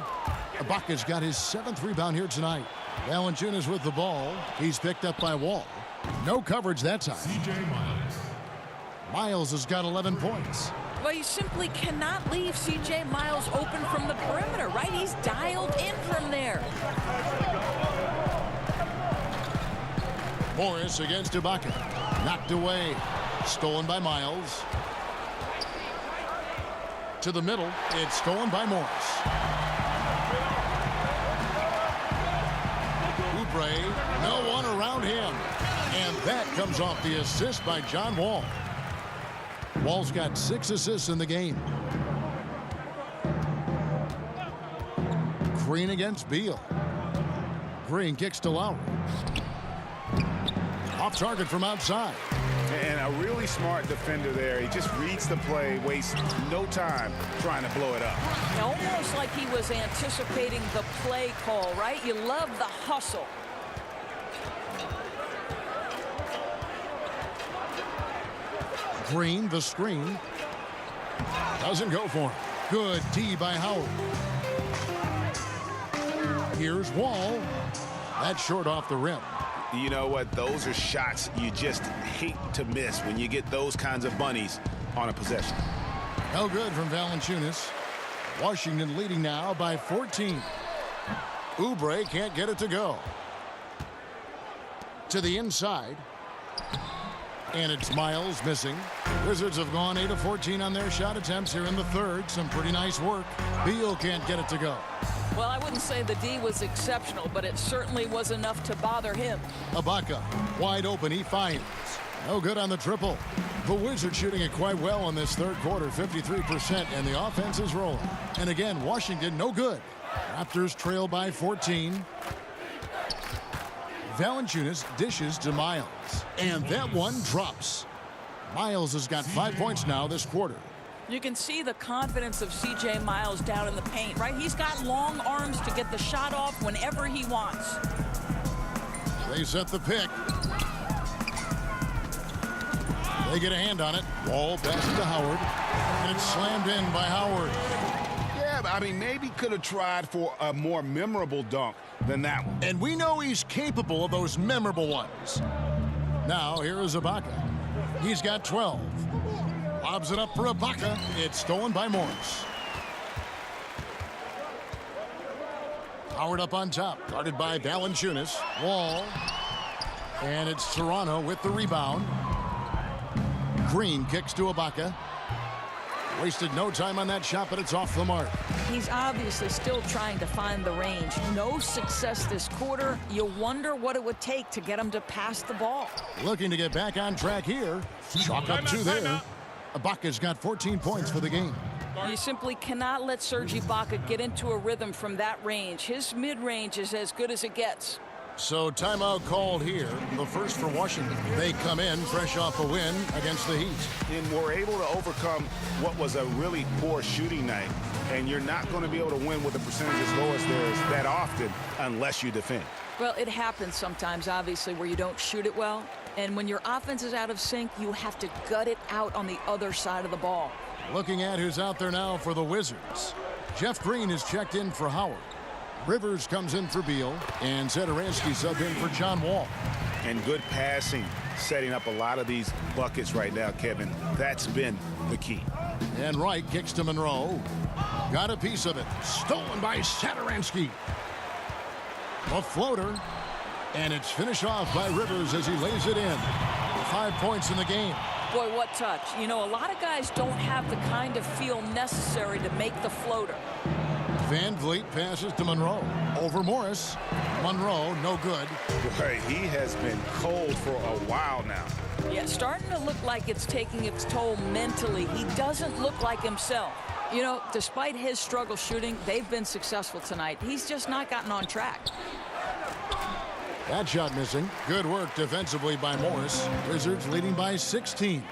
Ibaka's got his 7th rebound here tonight. Valanciunas with the ball. He's picked up by Wall. No coverage that time. Miles has got 11 points. Well, you simply cannot leave C.J. Miles open from the perimeter, right? He's dialed in from there. Morris against Ibaka. Knocked away. Stolen by Miles. To the middle. It's stolen by Morris. Oubre, no one around him. And that comes off the assist by John Wall. Wall's got 6 assists in the game. Green against Beal. Green kicks to Lowry. Off target from outside. And a really smart defender there. He just reads the play, wastes no time trying to blow it up. Almost like he was anticipating the play call, right? You love the hustle. Green, the screen. Doesn't go for him. Good D by Howard. Here's Wall. That's short off the rim. You know what? Those are shots you just hate to miss when you get those kinds of bunnies on a possession. No good from Valanciunas. Washington leading now by 14. Oubre can't get it to go. To the inside. And it's Miles missing. Wizards have gone 8 of 14 on their shot attempts here in the third. Some pretty nice work. Beal can't get it to go. Well, I wouldn't say the D was exceptional, but it certainly was enough to bother him. Ibaka, wide open, he finds. No good on the triple. The Wizards shooting it quite well in this third quarter, 53%, and the offense is rolling. And again, Washington, no good. Raptors trail by 14. Valanciunas dishes to Miles. And that one drops. Miles has got 5 points now this quarter. You can see the confidence of C.J. Miles down in the paint, right? He's got long arms to get the shot off whenever he wants. They set the pick. They get a hand on it. Wall passes to Howard. And it's slammed in by Howard. Yeah, I mean, maybe could have tried for a more memorable dunk than that one. And we know he's capable of those memorable ones. Now, here is Ibaka. He's got 12. Lobs it up for Ibaka. It's stolen by Morris. Howard up on top. Guarded by Valanciunas. Wall. And it's Toronto with the rebound. Green kicks to Ibaka. Wasted no time on that shot, but it's off the mark. He's obviously still trying to find the range. No success this quarter. You wonder what it would take to get him to pass the ball. Looking to get back on track here. Chalk up 2 there. Ibaka's got 14 points for the game. You simply cannot let Serge Ibaka get into a rhythm from that range. His mid-range is as good as it gets. So timeout called here, the first for Washington. They come in fresh off a win against the Heat. And we're able to overcome what was a really poor shooting night. And you're not going to be able to win with the percentage as low as theirs that often unless you defend. Well, it happens sometimes, obviously, where you don't shoot it well. And when your offense is out of sync, you have to gut it out on the other side of the ball. Looking at who's out there now for the Wizards. Jeff Green is checked in for Howard. Rivers comes in for Beal, and Satoransky subbed in for John Wall. And good passing, setting up a lot of these buckets right now, Kevin. That's been the key. And Wright kicks to Monroe. Got a piece of it. Stolen by Satoransky. A floater. And it's finished off by Rivers as he lays it in. 5 points in the game. Boy, what touch. You know, a lot of guys don't have the kind of feel necessary to make the floater. Van Vliet passes to Monroe. Over Morris. Monroe, no good. Boy, he has been cold for a while now. Yeah, starting to look like it's taking its toll mentally. He doesn't look like himself. You know, despite his struggle shooting, they've been successful tonight. He's just not gotten on track. That shot missing. Good work defensively by Morris. Wizards leading by 16.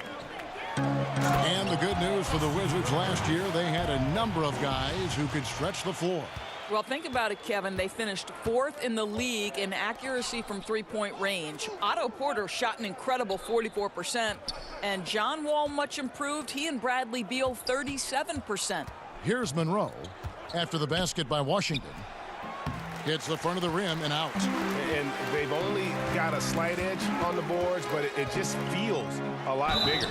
And the good news for the Wizards last year, they had a number of guys who could stretch the floor. Well, think about it, Kevin. They finished 4th in the league in accuracy from three-point range. Otto Porter shot an incredible 44%. And John Wall much improved. He and Bradley Beal 37%. Here's Monroe after the basket by Washington. Hits the front of the rim and out. And they've only got a slight edge on the boards, but it just feels a lot bigger.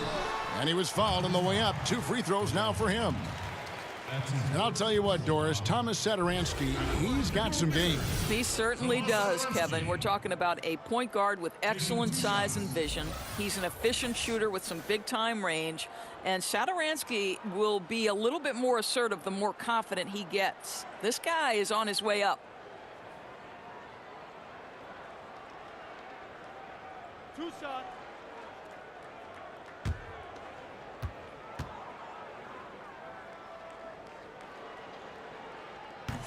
And he was fouled on the way up. 2 free throws now for him. And I'll tell you what, Doris, Thomas Satoransky, he's got some game. He certainly does, Kevin. We're talking about a point guard with excellent size and vision. He's an efficient shooter with some big-time range. And Satoransky will be a little bit more assertive the more confident he gets. This guy is on his way up. 2 shots.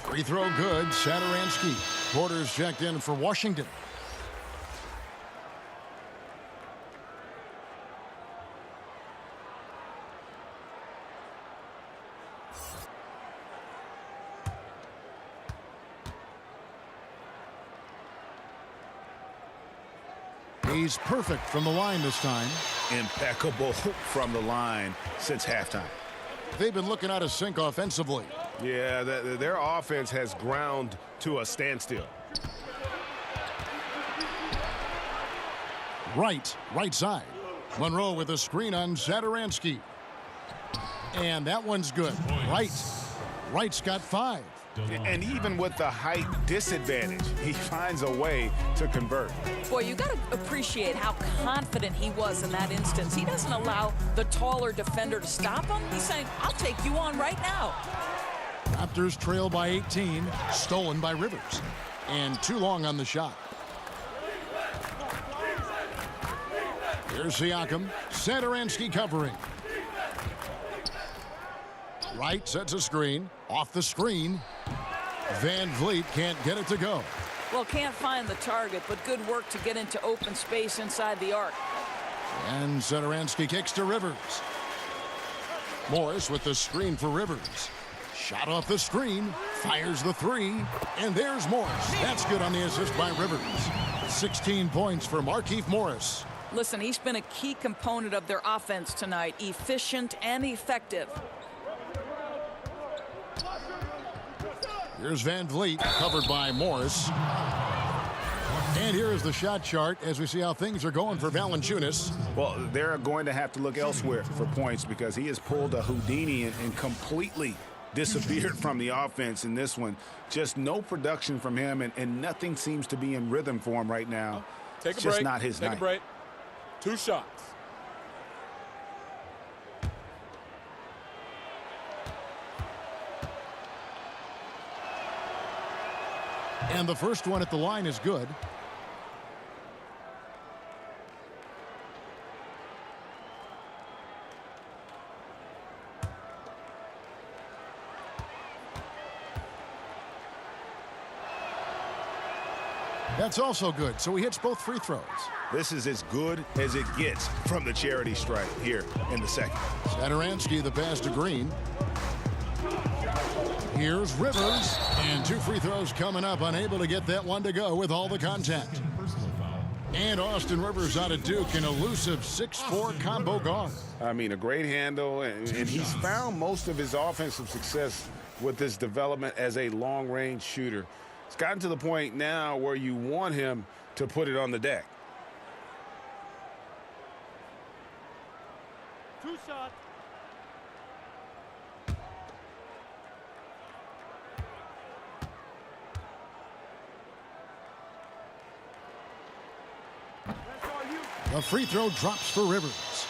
Free throw good. Satoransky. Porter's checked in for Washington. He's perfect from the line this time. Impeccable from the line since halftime. They've been looking out of sync offensively. Yeah, their offense has ground to a standstill. Right side. Monroe with a screen on Satoransky. And that one's good. Wright's got 5. And even with the height disadvantage, he finds a way to convert. Boy, you got to appreciate how confident he was in that instance. He doesn't allow the taller defender to stop him. He's saying, I'll take you on right now. Raptors trail by 18. Stolen by Rivers. And too long on the shot. Here's Siakam. Satoransky covering. Wright sets a screen. Off the screen. Van Vliet can't get it to go. Well, can't find the target, but good work to get into open space inside the arc. And Satoransky kicks to Rivers. Morris with the screen for Rivers. Shot off the screen, fires the three, and there's Morris. That's good on the assist by Rivers. 16 points for Markieff Morris. Listen, he's been a key component of their offense tonight, efficient and effective. Here's Van Vliet, covered by Morris. And here is the shot chart as we see how things are going for Valanciunas. Well, they're going to have to look elsewhere for points because he has pulled a Houdini and completely disappeared from the offense in this one. Just no production from him, and nothing seems to be in rhythm for him right now. Take a it's break. just not his night. Take a break. 2 shots. And the first one at the line is good. That's also good, so he hits both free throws. This is as good as it gets from the charity stripe here in the second. Satoransky, the pass to Green. Here's Rivers, and 2 free throws coming up, unable to get that one to go with all the contact. And Austin Rivers out of Duke, an elusive 6'4" combo guard. I mean, a great handle, and he's found most of his offensive success with his development as a long-range shooter. It's gotten to the point now where you want him to put it on the deck. 2 shots. The free throw drops for Rivers.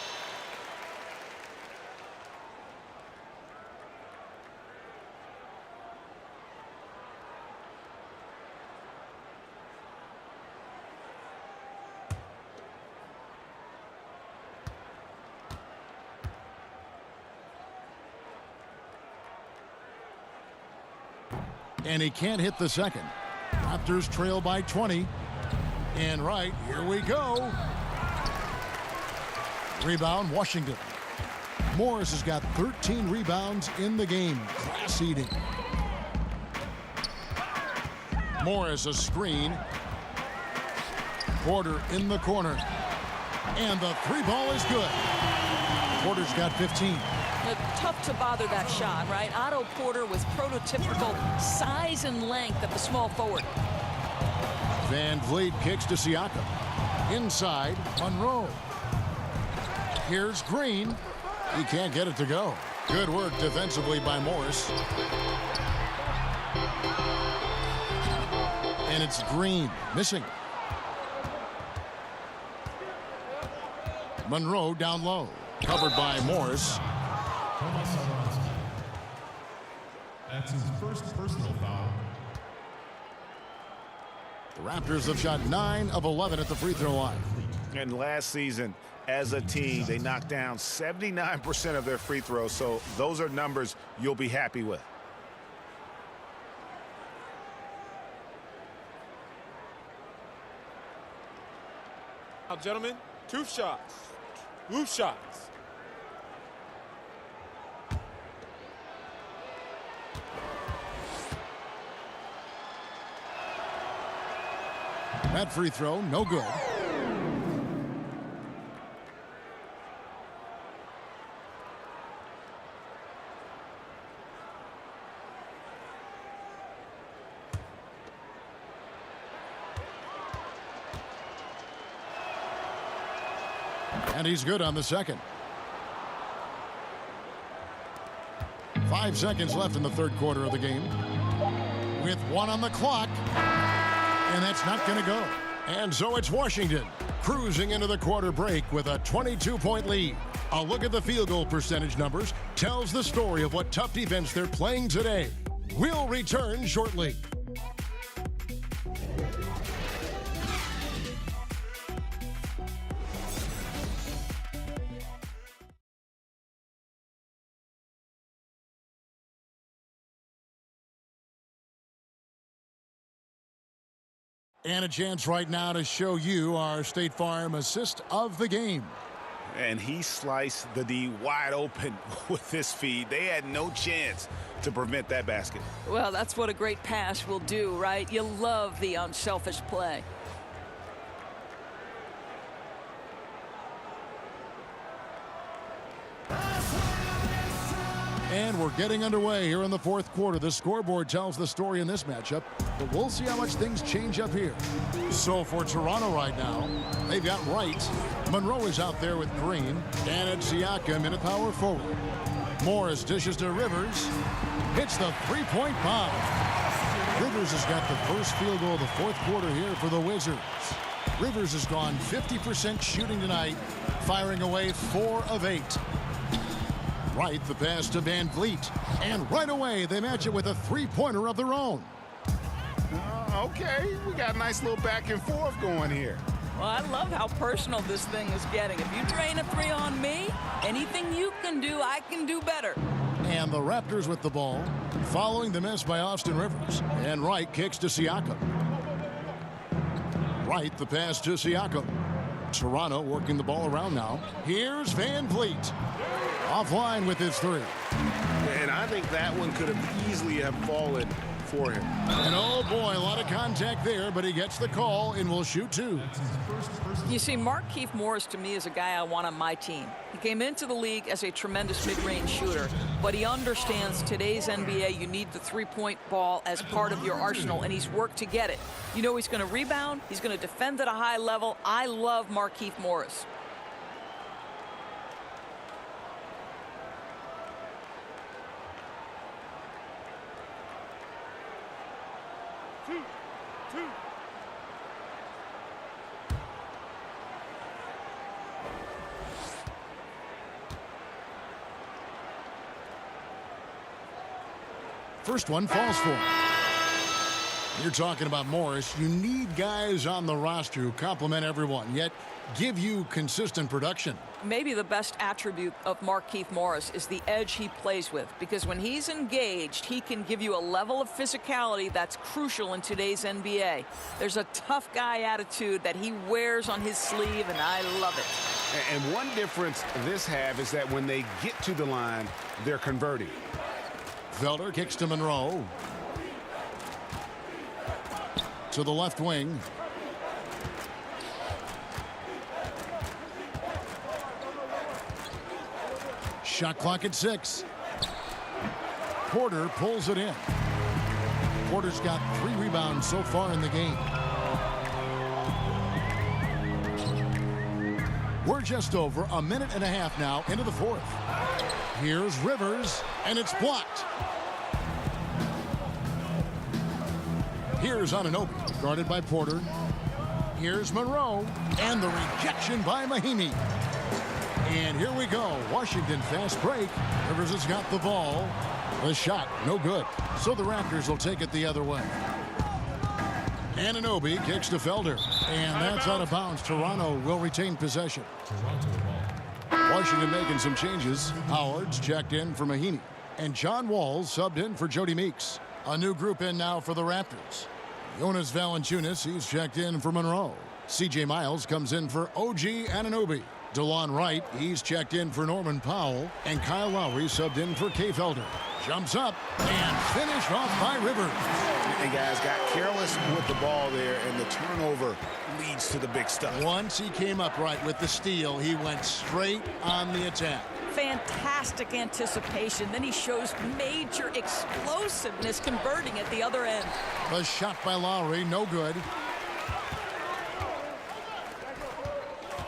And he can't hit the second. Raptors trail by 20. And right, here we go. Rebound, Washington. Morris has got 13 rebounds in the game. Class eating. Morris a screen. Porter in the corner. And the 3-ball is good. Porter's got 15. Tough to bother that shot, right? Otto Porter with prototypical size and length of the small forward. Van Vliet kicks to Siakam. Inside, Monroe. Here's Green. He can't get it to go. Good work defensively by Morris. And it's Green missing. Monroe down low. Covered by Morris. That's his first personal foul. The Raptors have shot 9 of 11 at the free throw line. And last season, as a team, they knocked down 79% of their free throws, so those are numbers you'll be happy with. Now, gentlemen, 2 shots. 2 shots. That free throw, no good. And he's good on the second. 5 seconds left in the third quarter of the game. With 1 on the clock. And that's not going to go. And so it's Washington cruising into the quarter break with a 22-point lead. A look at the field goal percentage numbers tells the story of what tough defense they're playing today. We'll return shortly. And a chance right now to show you our State Farm assist of the game. And he sliced the D wide open with this feed. They had no chance to prevent that basket. Well, that's what a great pass will do, right? You love the unselfish play. And we're getting underway here in the fourth quarter. The scoreboard tells the story in this matchup, but we'll see how much things change up here. So for Toronto right now, they've got Wright. Monroe is out there with Green. And it's Siakam in a power forward. Morris dishes to Rivers. Hits the three-point bomb. Rivers has got the first field goal of the fourth quarter here for the Wizards. Rivers has gone 50% shooting tonight, firing away 4 of 8. Right, the pass to Van Vliet. And right away, they match it with a three-pointer of their own. Okay, we got a nice little back and forth going here. Well, I love how personal this thing is getting. If you drain a 3 on me, anything you can do, I can do better. And the Raptors with the ball, following the miss by Austin Rivers. And Wright kicks to Siakam. Wright, the pass to Siakam. Toronto working the ball around now. Here's Van Vliet. Offline with his 3. And I think that one could have easily have fallen for him. And oh boy, a lot of contact there, but he gets the call and will shoot 2. You see, Markieff Morris to me is a guy I want on my team. He came into the league as a tremendous mid-range shooter, but he understands today's NBA, you need the three-point ball as part of your arsenal, and he's worked to get it. You know he's going to rebound, he's going to defend at a high level. I love Markieff Morris. First one falls for him. You're talking about Morris. You need guys on the roster who complement everyone, yet give you consistent production. Maybe the best attribute of Markieff Morris is the edge he plays with, because when he's engaged, he can give you a level of physicality that's crucial in today's NBA. There's a tough guy attitude that he wears on his sleeve, and I love it. And one difference this have is that when they get to the line, they're converting. Felder kicks to Monroe. To the left wing. Shot clock at 6. Porter pulls it in. Porter's got 3 rebounds so far in the game. We're just over a minute and a half now into the fourth. Here's Rivers, and it's blocked. Here's Anunoby, guarded by Porter. Here's Monroe, and the rejection by Mahinmi. And here we go. Washington fast break. Rivers has got the ball. The shot, no good. So the Raptors will take it the other way. Anunoby kicks to Felder, and that's out of bounds. Toronto will retain possession. Washington making some changes. Howard's checked in for Mahinmi, and John Wall subbed in for Jody Meeks. A new group in now for the Raptors. Jonas Valanciunas, he's checked in for Monroe. C.J. Miles comes in for OG Anunoby. DeLon Wright, he's checked in for Norman Powell. And Kyle Lowry subbed in for Kay Felder. Jumps up and finished off by Rivers. And guys got careless with the ball there, and the turnover leads to the big stuff. Once he came upright with the steal, he went straight on the attack. Fantastic anticipation. Then he shows major explosiveness converting at the other end. A shot by Lowry, no good.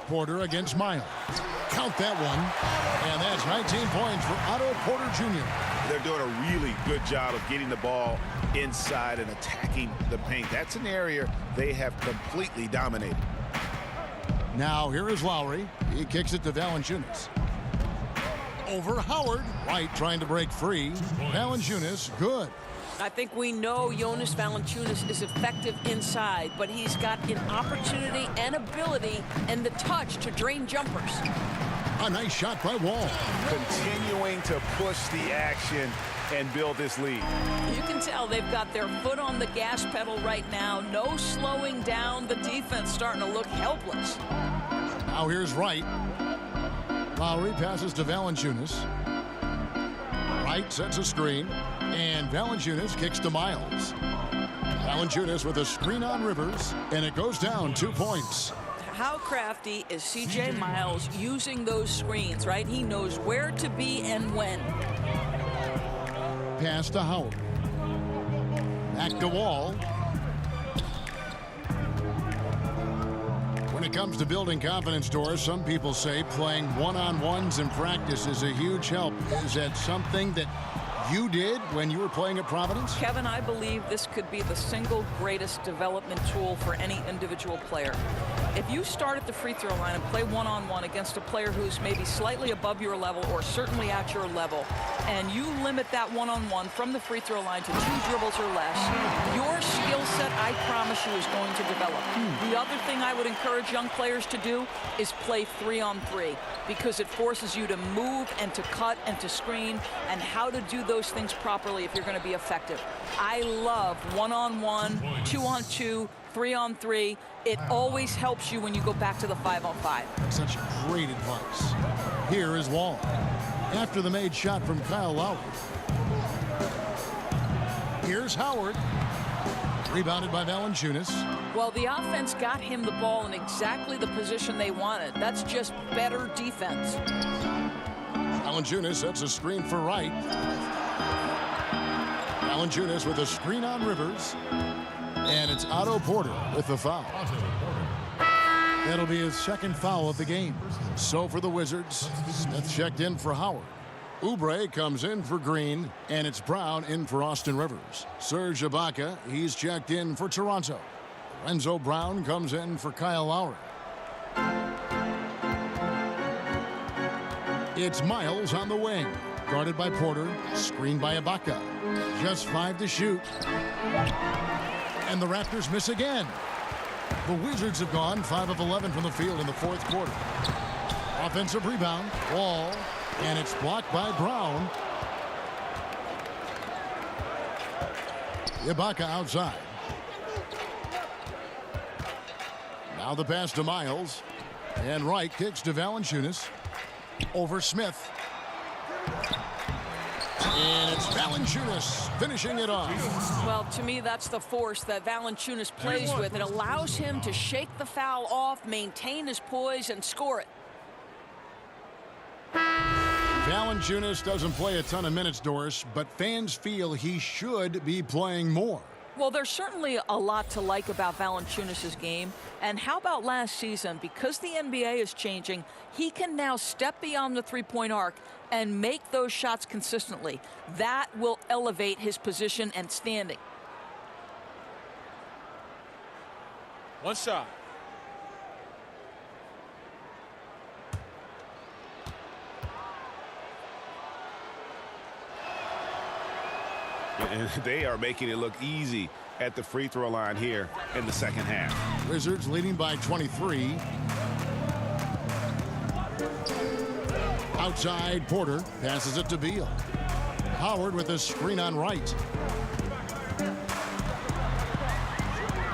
Porter against Miles. Count that one. And that's 19 points for Otto Porter Jr. They're doing a really good job of getting the ball inside and attacking the paint. That's an area they have completely dominated. Now here is Lowry. He kicks it to Valanciunas. Over Howard. Wright trying to break free. Valanciunas, good. I think we know Jonas Valanciunas is effective inside, but he's got an opportunity and ability and the touch to drain jumpers. A nice shot by Wall. Continuing to push the action and build this lead. You can tell they've got their foot on the gas pedal right now. No slowing down. The defense starting to look helpless. Now here's Wright. Lowry passes to Valanciunas. Wright sets a screen, and Valanciunas kicks to Miles. Valanciunas with a screen on Rivers, and it goes down 2 points. How crafty is C.J. Miles using those screens, right? He knows where to be and when. Pass to Howard. Back to Wall. When it comes to building confidence, Doris, some people say playing one-on-ones in practice is a huge help. Is that something that you did when you were playing at Providence? Kevin, I believe this could be the single greatest development tool for any individual player. If you start at the free throw line and play one-on-one against a player who's maybe slightly above your level or certainly at your level, and you limit that one-on-one from the free throw line to 2 dribbles or less, your skill set, I promise you, is going to develop. The other thing I would encourage young players to do is play 3-on-3, because it forces you to move and to cut and to screen and how to do those things properly if you're going to be effective. I love one-on-one, 2-on-2, 3-on-3. It always helps you when you go back to the 5-on-5. Such great advice. Here is Wall. After the made shot from Kyle Lowry. Here's Howard. Rebounded by Valanciunas. Well, the offense got him the ball in exactly the position they wanted. That's just better defense. Valanciunas sets a screen for Wright. Valanciunas with a screen on Rivers. And it's Otto Porter with the foul. That'll be his second foul of the game. So for the Wizards, Smith checked in for Howard. Oubre comes in for Green, and it's Brown in for Austin Rivers. Serge Ibaka, he's checked in for Toronto. Lorenzo Brown comes in for Kyle Lowry. It's Miles on the wing. Guarded by Porter, screened by Ibaka. Just 5 to shoot. And the Raptors miss again. The Wizards have gone 5 of 11 from the field in the fourth quarter. Offensive rebound, Wall, and it's blocked by Brown. Ibaka outside. Now the pass to Miles. And Wright kicks to Valanciunas. Over Smith. And it's Valanciunas finishing it off. Well, to me, that's the force that Valanciunas plays with. It allows him to shake the foul off, maintain his poise, and score it. Valanciunas doesn't play a ton of minutes, Doris, but fans feel he should be playing more. Well, there's certainly a lot to like about Valanciunas' game. And how about last season? Because the NBA is changing, he can now step beyond the three-point arc and make those shots consistently. That will elevate his position and standing. One shot. And they are making it look easy at the free throw line here in the second half. Wizards leading by 23. Outside, Porter passes it to Beal. Howard with a screen on Wright.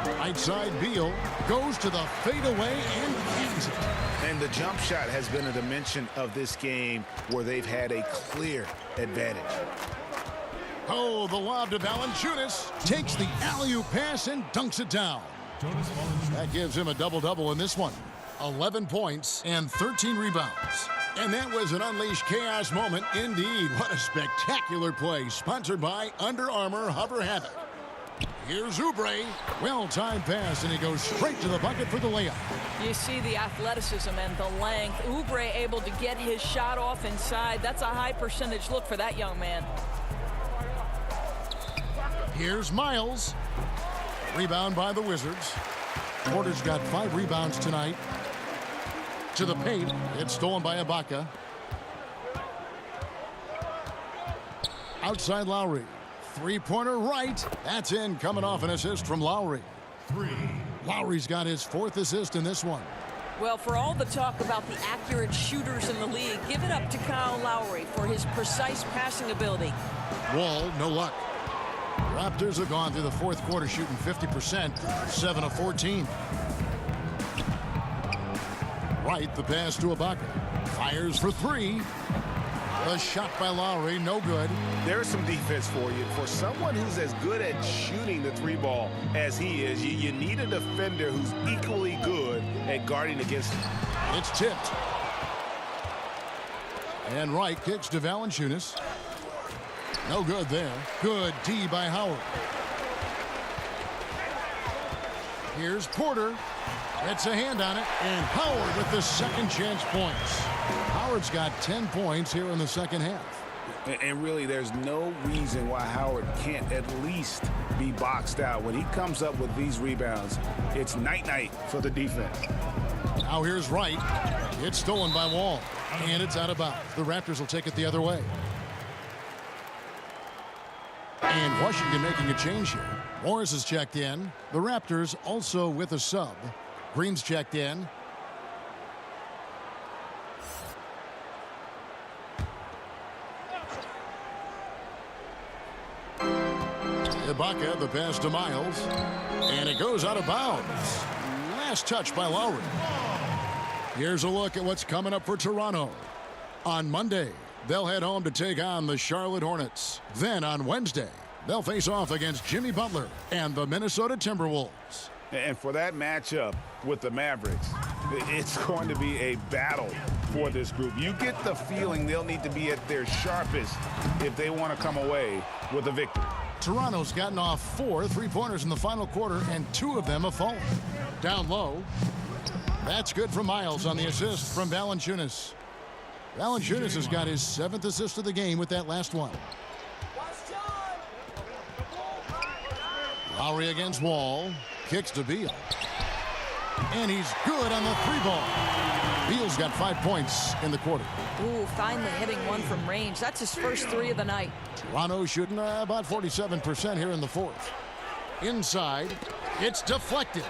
Right side, Beal goes to the fadeaway and bangs it. And the jump shot has been a dimension of this game where they've had a clear advantage. Oh, the lob to Valanciunas. Takes the alley-oop pass and dunks it down. That gives him a double-double in this one. 11 points and 13 rebounds. And that was an unleashed chaos moment indeed. What a spectacular play. Sponsored by Under Armour Hover Havoc. Here's Oubre. Well-timed pass, and he goes straight to the bucket for the layup. You see the athleticism and the length. Oubre able to get his shot off inside. That's a high percentage look for that young man. Here's Miles. Rebound by the Wizards. Porter's got 5 rebounds tonight. To the paint. It's stolen by Ibaka. Outside Lowry. Three-pointer right. That's in, coming off an assist from Lowry. Lowry's got his 4th assist in this one. Well, for all the talk about the accurate shooters in the league, give it up to Kyle Lowry for his precise passing ability. Wall, no luck. Raptors have gone through the fourth quarter shooting 50%, 7 of 14. Right, the pass to Ibaka. Fires for three. A shot by Lowry, no good. There's some defense for you. For someone who's as good at shooting the three ball as he is, you need a defender who's equally good at guarding against him. It's tipped. And Wright kicks to Valanciunas. No good there. Good D by Howard. Here's Porter. Gets a hand on it. And Howard with the second chance points. Howard's got 10 points here in the second half. And really, there's no reason why Howard can't at least be boxed out. When he comes up with these rebounds, it's night-night for the defense. Now here's Wright. It's stolen by Wall. And it's out of bounds. The Raptors will take it the other way. And Washington making a change here. Morris is checked in. The Raptors also with a sub. Green's checked in. Ibaka, the pass to Miles. And it goes out of bounds. Last touch by Lowry. Here's a look at what's coming up for Toronto. On Monday, they'll head home to take on the Charlotte Hornets. Then on Wednesday, they'll face off against Jimmy Butler and the Minnesota Timberwolves. And for that matchup with the Mavericks, it's going to be a battle for this group. You get the feeling they'll need to be at their sharpest if they want to come away with a victory. Toronto's gotten off 4 3-pointers in the final quarter, and 2 of them have fallen. Down low. That's good for Miles on the assist from Valanciunas. Valanciunas has got his 7th assist of the game with that last one. Lowry against Wall. Kicks to Beal. And he's good on the 3-ball. Beal's got 5 points in the quarter. Ooh, finally hitting one from range. That's his first 3 of the night. Toronto shooting about 47% here in the 4th. Inside. It's deflected.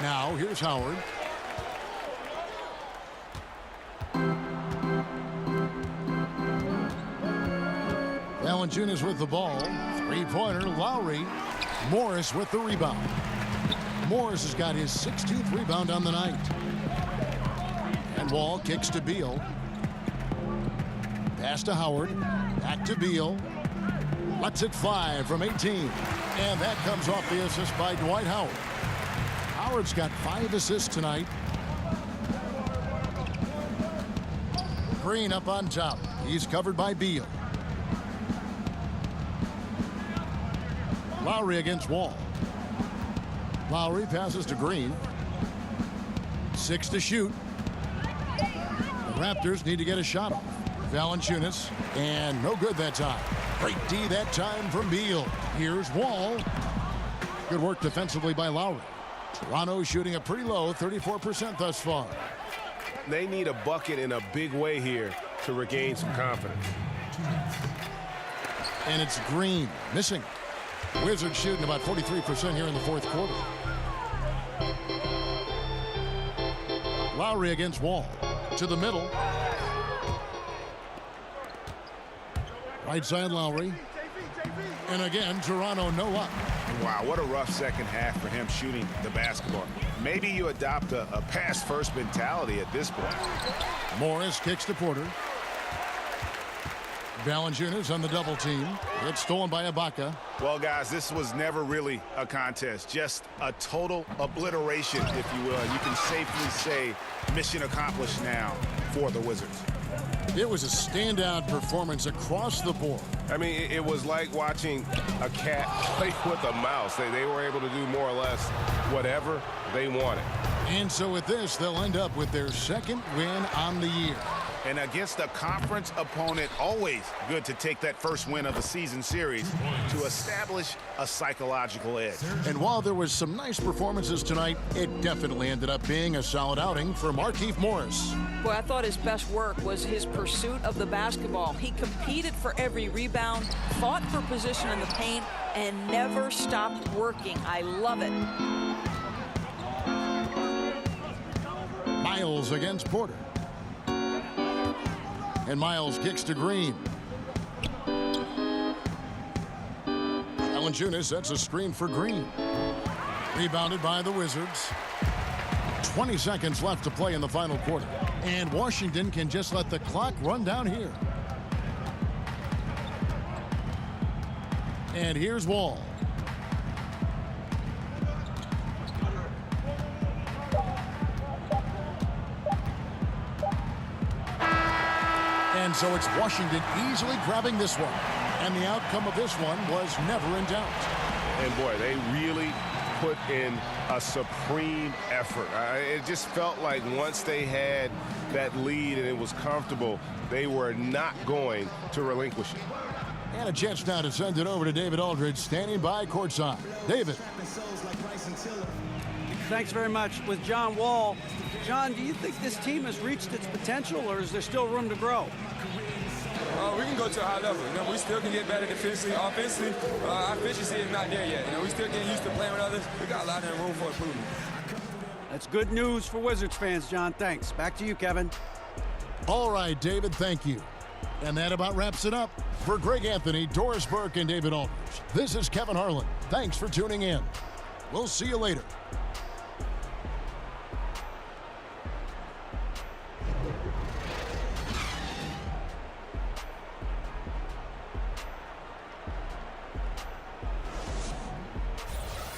Now, here's Howard. Valanciunas with the ball. 3-pointer, Lowry. Morris with the rebound. Morris has got his 16th rebound on the night. And Wall kicks to Beal. Pass to Howard. Back to Beal. Lets it fly from 18. And that comes off the assist by Dwight Howard. Howard's got 5 assists tonight. Green up on top. He's covered by Beal. Lowry against Wall. Lowry passes to Green. 6 to shoot. The Raptors need to get a shot off. Valanciunas, and no good that time. Great D that time from Beal. Here's Wall. Good work defensively by Lowry. Toronto shooting a pretty low 34% thus far. They need a bucket in a big way here to regain some confidence. And it's Green missing. Wizards shooting about 43% here in the 4th quarter. Lowry against Wall. To the middle. Right side Lowry. And again, Toronto no luck. Wow, what a rough second half for him shooting the basketball. Maybe you adopt a pass-first mentality at this point. Morris kicks to Porter. Valanciunas on the double team. It's stolen by Ibaka. Well, guys, this was never really a contest. Just a total obliteration, if you will. You can safely say mission accomplished now for the Wizards. It was a standout performance across the board. I mean, it was like watching a cat play with a mouse. They were able to do more or less whatever they wanted. And so with this, they'll end up with their 2nd win on the year. And against a conference opponent, always good to take that first win of the season series to establish a psychological edge. And while there was some nice performances tonight, it definitely ended up being a solid outing for Markieff Morris. Boy, I thought his best work was his pursuit of the basketball. He competed for every rebound, fought for position in the paint, and never stopped working. I love it. Miles against Porter. And Miles kicks to Green. Valanciunas sets a screen for Green. Rebounded by the Wizards. 20 seconds left to play in the final quarter. And Washington can just let the clock run down here. And here's Wall. And so it's Washington easily grabbing this one. And the outcome of this one was never in doubt. And boy, they really put in a supreme effort. It just felt like once they had that lead and it was comfortable, they were not going to relinquish it. And a chance now to send it over to David Aldridge, standing by courtside. David. Thanks very much. With John Wall, John, do you think this team has reached its potential, or is there still room to grow? We can go to a high level. We still can get better defensively. Offensively, our efficiency is not there yet. We still getting used to playing with others. We got a lot of room for improvement. That's good news for Wizards fans, John. Thanks. Back to you, Kevin. All right, David, thank you. And that about wraps it up. For Greg Anthony, Doris Burke, and David Aldridge, this is Kevin Harlan. Thanks for tuning in. We'll see you later.